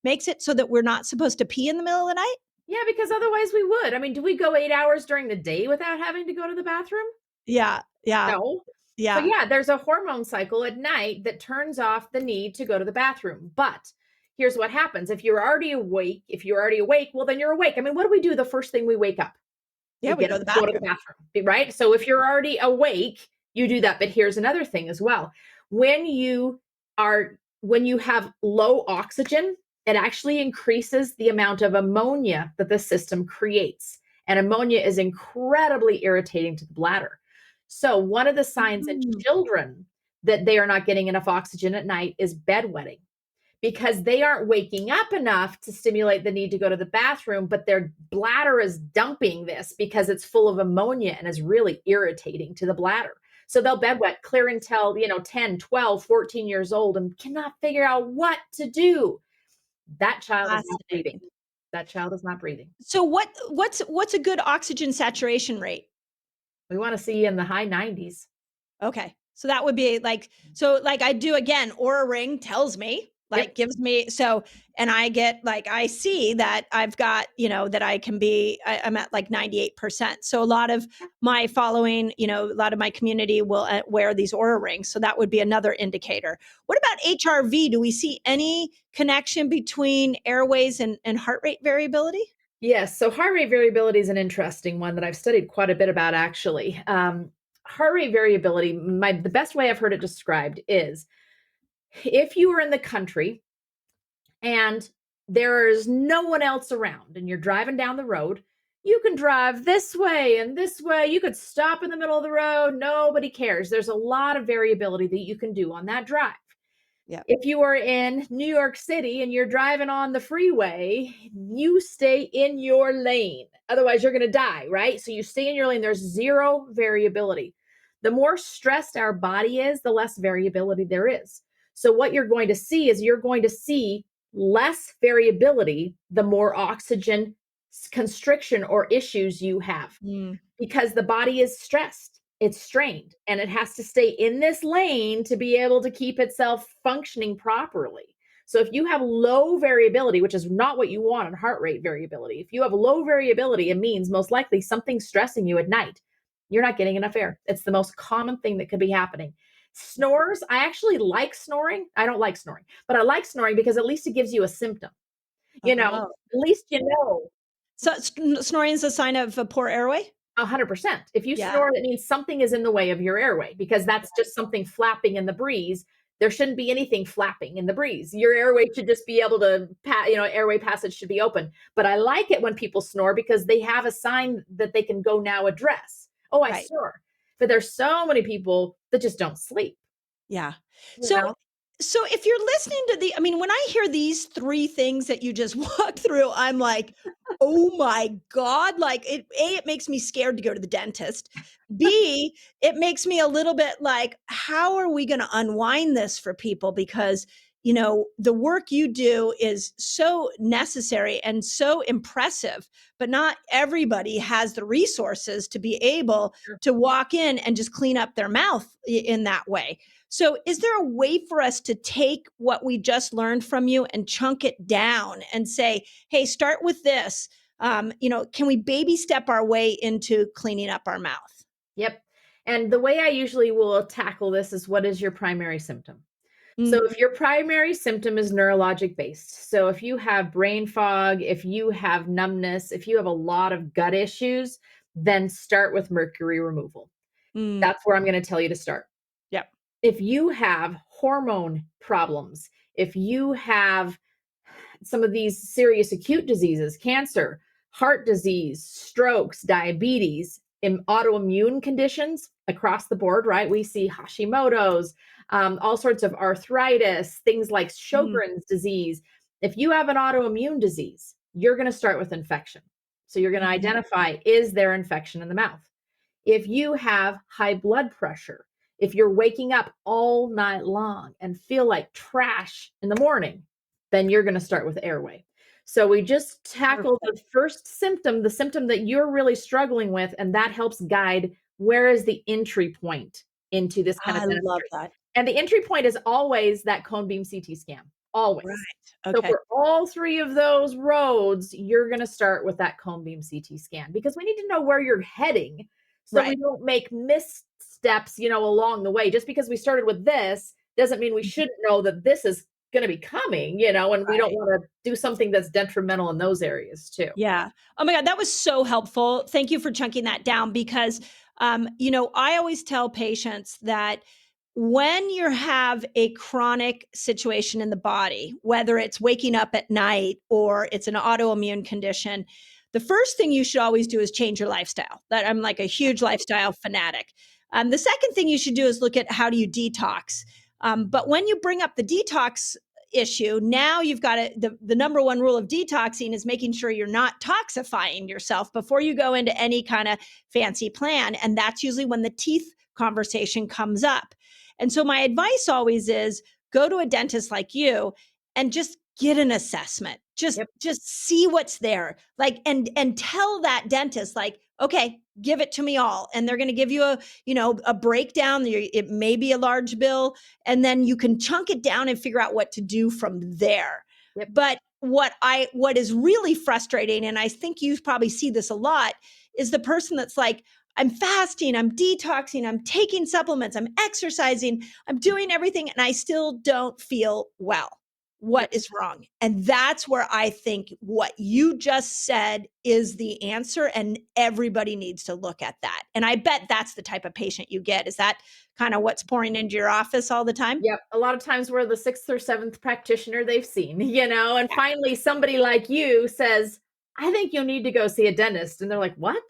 makes it so that we're not supposed to pee in the middle of the night. Yeah, because otherwise we would. I mean, do we go 8 hours during the day without having to go to the bathroom? Yeah. No. Yeah. So there's a hormone cycle at night that turns off the need to go to the bathroom. But here's what happens. If you're already awake, well, then you're awake. I mean, what do we do the first thing we wake up? Yeah, we go to the bathroom. Right? So if you're already awake, you do that. But here's another thing as well. When you have low oxygen, it actually increases the amount of ammonia that the system creates. And ammonia is incredibly irritating to the bladder. So one of the signs in children that they are not getting enough oxygen at night is bedwetting, because they aren't waking up enough to stimulate the need to go to the bathroom, but their bladder is dumping this because it's full of ammonia and is really irritating to the bladder. So they'll bedwet clear until, 10, 12, 14 years old and cannot figure out what to do. That child is not breathing. That child is not breathing. So what's a good oxygen saturation rate? We want to see in the high 90s. Okay. So that would be I do again, Aura ring tells me, gives me, and I get, I see that I've got, that I can be, I'm at 98%. So a lot of my following, a lot of my community will wear these Aura rings. So that would be another indicator. What about HRV? Do we see any connection between airways and heart rate variability? Yes. So heart rate variability is an interesting one that I've studied quite a bit about, actually. Heart rate variability, the best way I've heard it described is if you are in the country and there is no one else around and you're driving down the road, you can drive this way and this way. You could stop in the middle of the road. Nobody cares. There's a lot of variability that you can do on that drive. Yeah. If you are in New York City and you're driving on the freeway, you stay in your lane. Otherwise, you're going to die, right? So you stay in your lane. There's zero variability. The more stressed our body is, the less variability there is. So what you're going to see is you're going to see less variability the more oxygen constriction or issues you have, Mm. because the body is stressed, it's strained, and it has to stay in this lane to be able to keep itself functioning properly. So if you have low variability, which is not what you want in heart rate variability, if you have low variability, it means most likely something's stressing you at night. You're not getting enough air. It's the most common thing that could be happening. Snores, I actually like snoring. I don't like snoring, but I like snoring because at least it gives you a symptom. Oh. At least you know. So snoring is a sign of a poor airway? 100%. If you Yeah. snore, that means something is in the way of your airway, because that's just something flapping in the breeze. There shouldn't be anything flapping in the breeze. Your airway should just be able to, airway passage should be open. But I like it when people snore because they have a sign that they can go now address. Oh, I Right. snore. But there's so many people that just don't sleep. Yeah. You So know? so if you're listening to I mean, when I hear these 3 things that you just walked through, I'm like, "Oh my god," like, it makes me scared to go to the dentist. B, it makes me a little bit like, how are we gonna unwind this for people? Because, the work you do is so necessary and so impressive, but not everybody has the resources to be able Sure. to walk in and just clean up their mouth in that way. So, is there a way for us to take what we just learned from you and chunk it down and say, hey, start with this? Can we baby step our way into cleaning up our mouth? Yep. And the way I usually will tackle this is, what is your primary symptom? Mm, So if your primary symptom is neurologic based, so if you have brain fog, if you have numbness, if you have a lot of gut issues, then start with mercury removal. mm, That's where I'm going to tell you to start. yep. If you have hormone problems, if you have some of these serious acute diseases, cancer, heart disease, strokes, diabetes, autoimmune conditions across the board, right? We see Hashimoto's, all sorts of arthritis, things like Mm, Sjogren's disease. If you have an autoimmune disease, you're going to start with infection. So you're going to mhm, identify, is there infection in the mouth? If you have high blood pressure, if you're waking up all night long and feel like trash in the morning, then you're going to start with airway. So we just tackled perfect. the first symptom, the symptom that you're really struggling with, and that helps guide where is the entry point into this kind of I love dentistry. that. And the entry point is always that cone beam CT scan, Right. always. So Okay. for all three of those roads, you're going to start with that cone beam CT scan, because we need to know where you're heading so we Right. don't make missteps, along the way. Just because we started with this doesn't mean we Mhm, shouldn't know that this is going to be coming, and we don't right. want to do something that's detrimental in those areas too. Yeah. Oh my God, that was so helpful. Thank you for chunking that down because, I always tell patients that when you have a chronic situation in the body, whether it's waking up at night or it's an autoimmune condition, the first thing you should always do is change your lifestyle. That I'm like a huge lifestyle fanatic. The second thing you should do is look at how do you detox. But when you bring up the detox issue, now you've got the number one rule of detoxing is making sure you're not toxifying yourself before you go into any kind of fancy plan. And that's usually when the teeth conversation comes up. And so my advice always is go to a dentist like you and just get an assessment. Just Yep. just see what's there. Like and tell that dentist like, "Okay, give it to me all." And they're going to give you a breakdown. It may be a large bill and then you can chunk it down and figure out what to do from there. Yep. But what is really frustrating, and I think you probably see this a lot, is the person that's like, I'm fasting, I'm detoxing, I'm taking supplements, I'm exercising, I'm doing everything, and I still don't feel well. What Yep. is wrong? And that's where I think what you just said is the answer, and everybody needs to look at that. And I bet that's the type of patient you get. Is that kind of what's pouring into your office all the time? Yep. A lot of times we're the sixth or seventh practitioner they've seen, and finally somebody like you says, I think you'll need to go see a dentist. And they're like, what?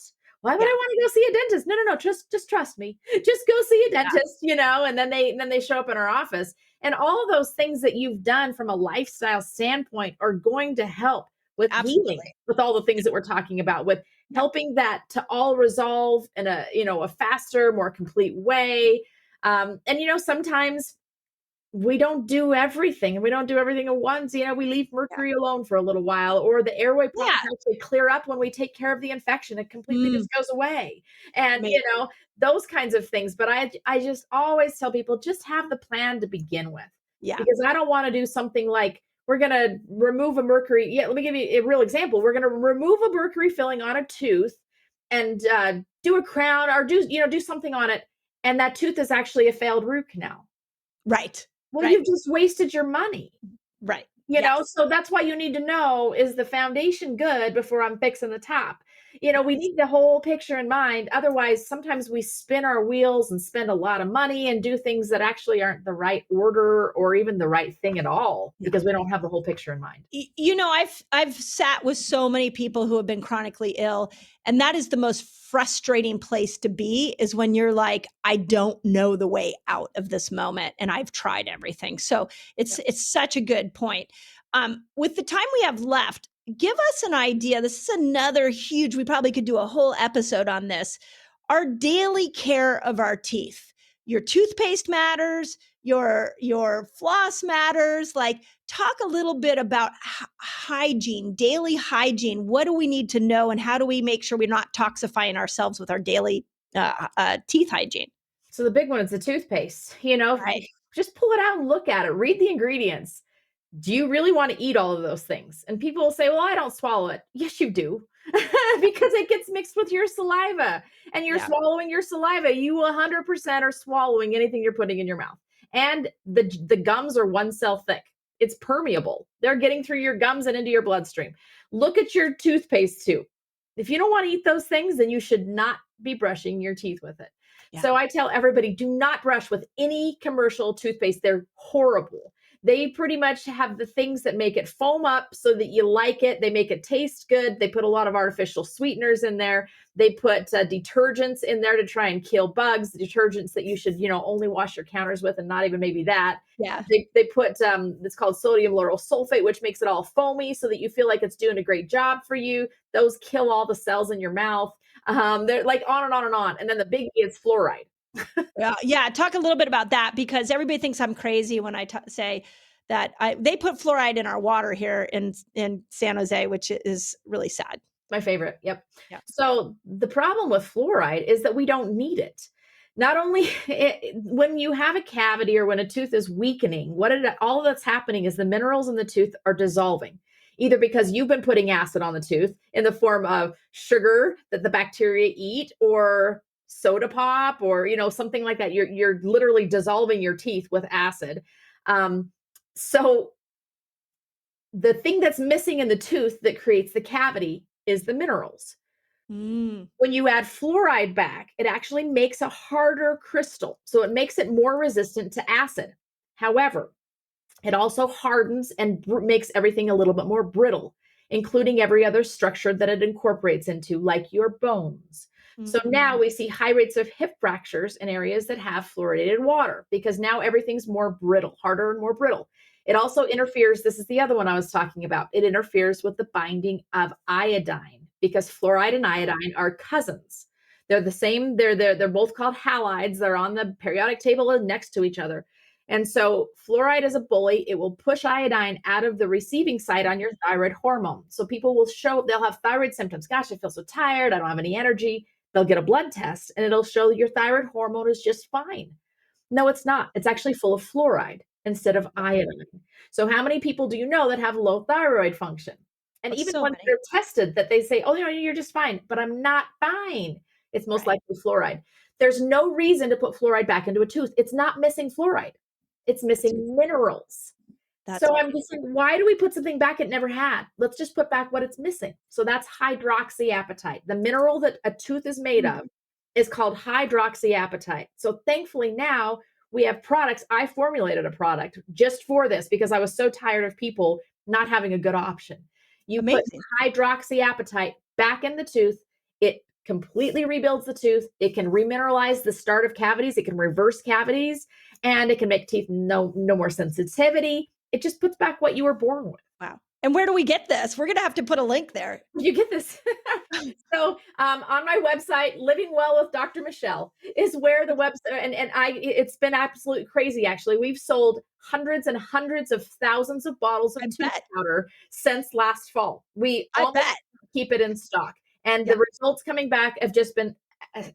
Why would Yeah. I want to go see a dentist? No, no, no. Just trust me. Just go see a Yeah. dentist, and then they show up in our office. And all of those things that you've done from a lifestyle standpoint are going to help with healing, Absolutely. with all the things that we're talking about, with Yeah. helping that to all resolve in a faster, more complete way. And sometimes we don't do everything and we don't do everything at once. We leave Yeah. Mercury alone for a little while, or the airway problems Yeah. actually clear up when we take care of the infection. It completely Mm, just goes away. And, amazing. those kinds of things. But I just always tell people, just have the plan to begin with, Yeah. because I don't want to do something like, we're going to remove a Mercury. Yeah. Let me give you a real example. We're going to remove a Mercury filling on a tooth and do a crown, or do something on it. And that tooth is actually a failed root canal. Right. Well, Right. you've just wasted your money, Right. Yes. so that's why you need to know, is the foundation good before I'm fixing the top? We Yes. need the whole picture in mind. Otherwise, sometimes we spin our wheels and spend a lot of money and do things that actually aren't the right order or even the right thing at all, Yeah. because we don't have the whole picture in mind. I've sat with so many people who have been chronically ill, and that is the most frustrating place to be, is when you're like, I don't know the way out of this moment and I've tried everything. So it's such a good point. With the time we have left, give us an idea. This is another huge, we probably could do a whole episode on this. Our daily care of our teeth. Your toothpaste matters, your floss matters. Like, talk a little bit about hygiene, daily hygiene. What do we need to know, and how do we make sure we're not toxifying ourselves with our daily teeth hygiene? So the big one is the toothpaste. Right. Just pull it out and look at it, read the ingredients. Do you really want to eat all of those things? And people will say, well, I don't swallow it. Yes, you do. Because it gets mixed with your saliva, and you're Yeah. swallowing your saliva. You 100% are swallowing anything you're putting in your mouth. And the gums are one cell thick. It's permeable. They're getting through your gums and into your bloodstream. Look at your toothpaste tube. If you don't want to eat those things, then you should not be brushing your teeth with it. Yeah. So I tell everybody, do not brush with any commercial toothpaste. They're horrible. They pretty much have the things that make it foam up so that you like it. They make it taste good. They put a lot of artificial sweeteners in there. They put detergents in there to try and kill bugs, detergents that you should, only wash your counters with, and not even maybe that. Yeah. They put, it's called sodium lauryl sulfate, which makes it all foamy so that you feel like it's doing a great job for you. Those kill all the cells in your mouth. They're like on and on and on. And then the biggie is fluoride. Yeah. Talk a little bit about that, because everybody thinks I'm crazy when I say that they put fluoride in our water here in San Jose, which is really sad. My favorite. Yep. Yeah. So the problem with fluoride is that we don't need it. Not only when you have a cavity or when a tooth is weakening, all that's happening is the minerals in the tooth are dissolving, either because you've been putting acid on the tooth in the form of sugar that the bacteria eat, or soda pop, or something like that. You're literally dissolving your teeth with acid. So the thing that's missing in the tooth that creates the cavity is the minerals. Mm. When you add fluoride back, it actually makes a harder crystal. So it makes it more resistant to acid. However, it also hardens and makes everything a little bit more brittle, including every other structure that it incorporates into, like your bones. So now we see high rates of hip fractures in areas that have fluoridated water, because now everything's more brittle, harder and more brittle. It also interferes. This is the other one I was talking about. It interferes with the binding of iodine, because fluoride and iodine are cousins. They're the same. They're both called halides. They're on the periodic table next to each other. And so fluoride is a bully. It will push iodine out of the receiving site on your thyroid hormone. So people they'll have thyroid symptoms. Gosh, I feel so tired. I don't have any energy. They'll get a blood test and it'll show that your thyroid hormone is just fine. No, it's not. It's actually full of fluoride instead of iodine. So how many people do you know that have low thyroid function? And even so when many. they're tested, that they say, oh, you're just fine, but I'm not fine. It's most likely fluoride. There's no reason to put fluoride back into a tooth. It's not missing fluoride. It's missing minerals. So I'm just like, why do we put something back it never had? Let's just put back what it's missing. So that's hydroxyapatite. The mineral that a tooth is made of is called hydroxyapatite. So thankfully now we have products. I formulated a product just for this because I was so tired of people not having a good option. You put hydroxyapatite back in the tooth. It completely rebuilds the tooth. It can remineralize the start of cavities. It can reverse cavities, and it can make teeth no more sensitivity. It just puts back what you were born with. Wow. And where do we get this? We're going to have to put a link there. You get this. So on my website, Living Well with Dr. Michelle is where the website, and it's been absolutely crazy. Actually, we've sold hundreds and hundreds of thousands of bottles of tooth powder since last fall. We almost keep it in stock, and the results coming back have just been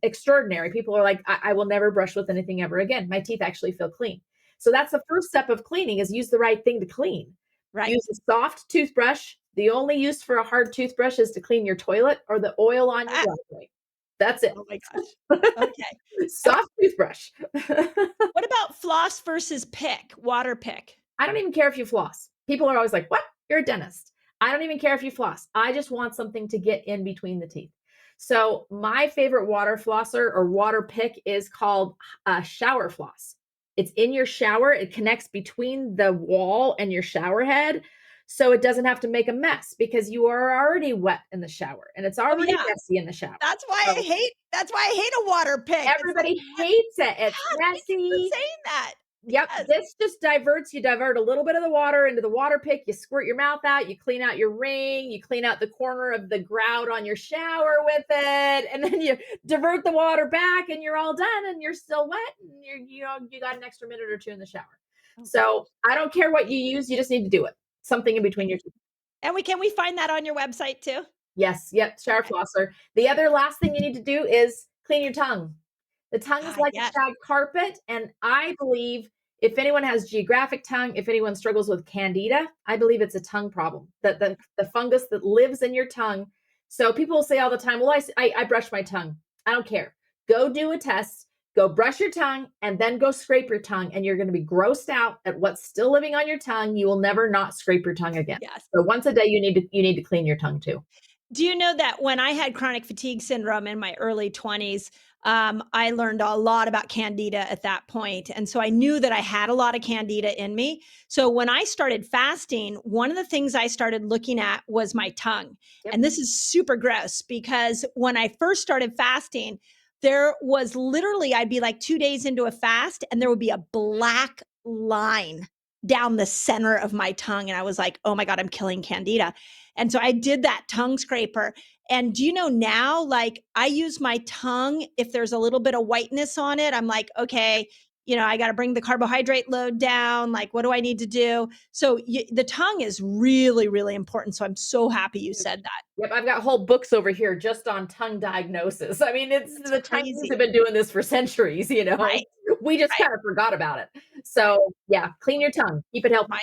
extraordinary. People are like, I will never brush with anything ever again. My teeth actually feel clean. So that's the first step of cleaning, is use the right thing to clean. Right. Use a soft toothbrush. The only use for a hard toothbrush is to clean your toilet or the oil on your driveway. That's it. Oh my gosh. Okay. Soft toothbrush. What about floss versus pick, water pick? I don't even care if you floss. People are always like, what? You're a dentist. I don't even care if you floss. I just want something to get in between the teeth. So my favorite water flosser or water pick is called shower floss. It's in your shower. It connects between the wall and your shower head, so it doesn't have to make a mess, because you are already wet in the shower and it's already messy in the shower. That's why I hate a water pick. Everybody hates it. It's messy. Saying that. Yep. Yes. This just you divert a little bit of the water into the water pick. You squirt your mouth out. You clean out your ring. You clean out the corner of the grout on your shower with it. And then you divert the water back and you're all done, and you're still wet. And you got an extra minute or two in the shower. Okay. So I don't care what you use. You just need to do it. Something in between your teeth. And can we find that on your website too? Yes. Yep. Shower flosser. The other last thing you need to do is clean your tongue. The tongue is like a shag carpet. And I believe if anyone has geographic tongue, if anyone struggles with candida, I believe it's a tongue problem, that the fungus that lives in your tongue. So people will say all the time, well, I brush my tongue. I don't care. Go do a test, go brush your tongue, and then go scrape your tongue. And you're going to be grossed out at what's still living on your tongue. You will never not scrape your tongue again. Yes. So once a day, you need to clean your tongue too. Do you know that when I had chronic fatigue syndrome in my early 20s, I learned a lot about candida at that point. And so I knew that I had a lot of candida in me. So when I started fasting, one of the things I started looking at was my tongue. Yep. And this is super gross, because when I first started fasting, there was literally, I'd be like 2 days into a fast and there would be a black line down the center of my tongue. And I was like, oh my God, I'm killing candida. And so I did that tongue scraper. And do you know now, like I use my tongue, if there's a little bit of whiteness on it, I'm like, okay, I got to bring the carbohydrate load down. Like, what do I need to do? So the tongue is really, really important. So I'm so happy you said that. Yep. I've got whole books over here just on tongue diagnosis. I mean, the Chinese have been doing this for centuries, Right. We just kind of forgot about it. So yeah, clean your tongue. Keep it healthy.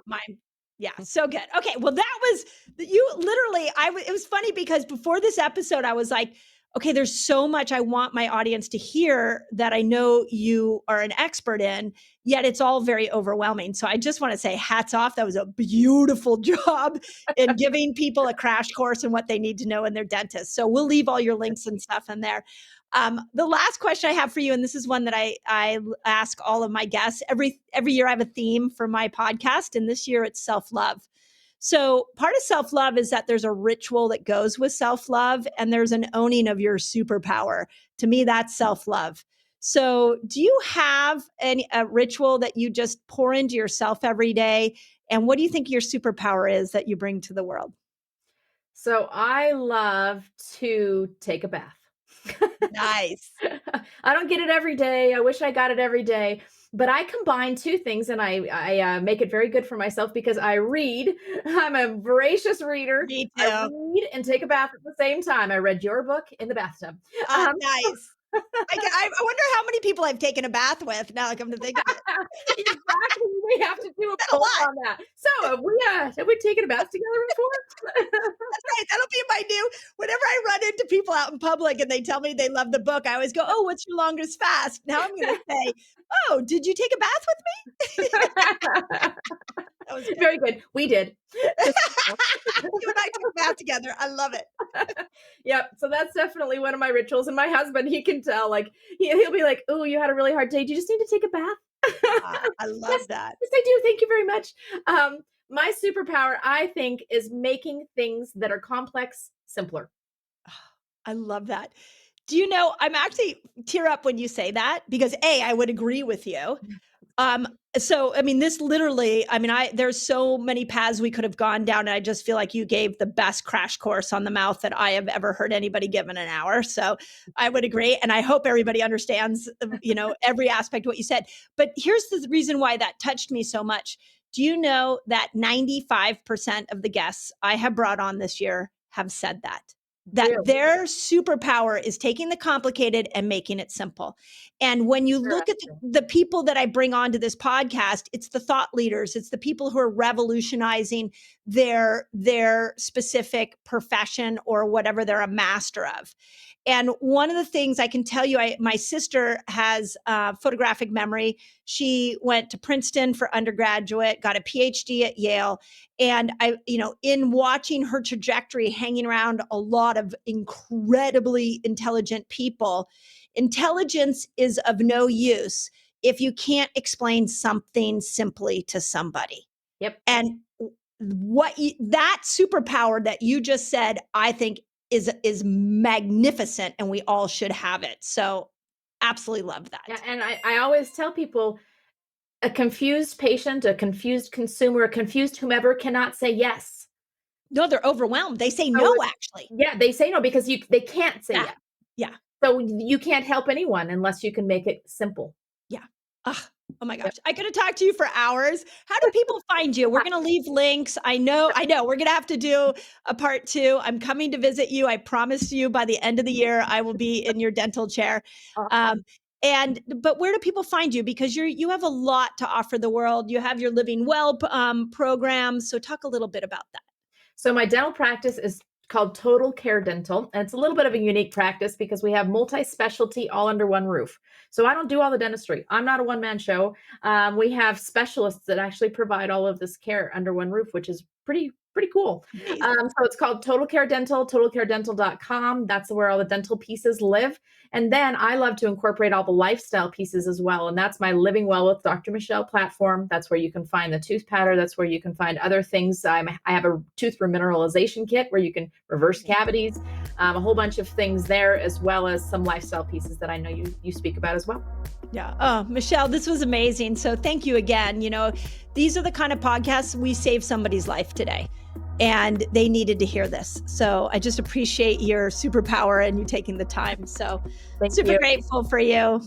Mine. Yeah, so good. Okay, well, that was you literally. It was funny because before this episode, I was like, okay, there's so much I want my audience to hear that I know you are an expert in, yet it's all very overwhelming. So I just want to say hats off. That was a beautiful job in giving people a crash course in what they need to know in their dentist. So we'll leave all your links and stuff in there. The last question I have for you, and this is one that I ask all of my guests every year. I have a theme for my podcast, and this year it's self-love. So part of self-love is that there's a ritual that goes with self-love, and there's an owning of your superpower. To me, that's self-love. So do you have a ritual that you just pour into yourself every day? And what do you think your superpower is that you bring to the world? So I love to take a bath. Nice. I don't get it every day. I wish I got it every day, but I combine two things, and I make it very good for myself because I read. I'm a voracious reader. Me too. I read and take a bath at the same time. I read your book in the bathtub. Nice. I wonder how many people I've taken a bath with. Now I come to think of it. Exactly. We have to do a poll on that. So have we taken a bath together before? That's right. That'll be my new. Whenever I run into people out in public and they tell me they love the book, I always go, "Oh, what's your longest fast?" Now I'm going to say, "Oh, did you take a bath with me?" That was very good. We did. You and I took a bath together. I love it. Yep. So that's definitely one of my rituals. And my husband, he can tell, like, he'll be like, "Oh, you had a really hard day. Do you just need to take a bath?" I love that. Yes, I do. Thank you very much. My superpower, I think, is making things that are complex simpler. I love that. Do you know, I'm actually tear up when you say that because I would agree with you. Um, so I mean, this literally, I mean, there's so many paths we could have gone down, and I just feel like you gave the best crash course on the mouth that I have ever heard anybody give in an hour. So I would agree, and I hope everybody understands, every aspect of what you said. But here's the reason why that touched me so much. Do you know that 95% of the guests I have brought on this year have said that Really their superpower is taking the complicated and making it simple. And when you look at interesting. the people that I bring onto this podcast, it's the thought leaders, it's the people who are revolutionizing their specific profession or whatever they're a master of. And one of the things I can tell you, my sister has photographic memory. She went to Princeton for undergraduate, got a PhD at Yale. And in watching her trajectory, hanging around a lot of incredibly intelligent people, intelligence is of no use if you can't explain something simply to somebody. Yep. And that superpower that you just said, I think is magnificent, and we all should have it. So absolutely love that. Yeah, and I always tell people a confused patient, a confused consumer, a confused whomever cannot say yes. No, they're overwhelmed. They say So no, actually. Yeah, they say no because they can't say Yeah. yes. Yeah. So you can't help anyone unless you can make it simple. Yeah. Oh my gosh. I could have talked to you for hours. How do people find you? We're going to leave links. I know. We're going to have to do a part 2. I'm coming to visit you. I promise you by the end of the year, I will be in your dental chair. Awesome. But where do people find you? Because you have a lot to offer the world. You have your Living Well program. So talk a little bit about that. So my dental practice is called Total Care Dental. And it's a little bit of a unique practice because we have multi-specialty all under one roof. So I don't do all the dentistry. I'm not a one-man show. We have specialists that actually provide all of this care under one roof, which is pretty cool. So it's called Total Care Dental, totalcaredental.com. That's where all the dental pieces live. And then I love to incorporate all the lifestyle pieces as well. And that's my Living Well with Dr. Michelle platform. That's where you can find the tooth powder. That's where you can find other things. I have a tooth remineralization kit where you can reverse cavities, a whole bunch of things there, as well as some lifestyle pieces that I know you speak about as well. Yeah. Oh, Michelle, this was amazing. So thank you again. These are the kind of podcasts we save somebody's life today, and they needed to hear this. So I just appreciate your superpower and you taking the time. So Thank super you. grateful for you.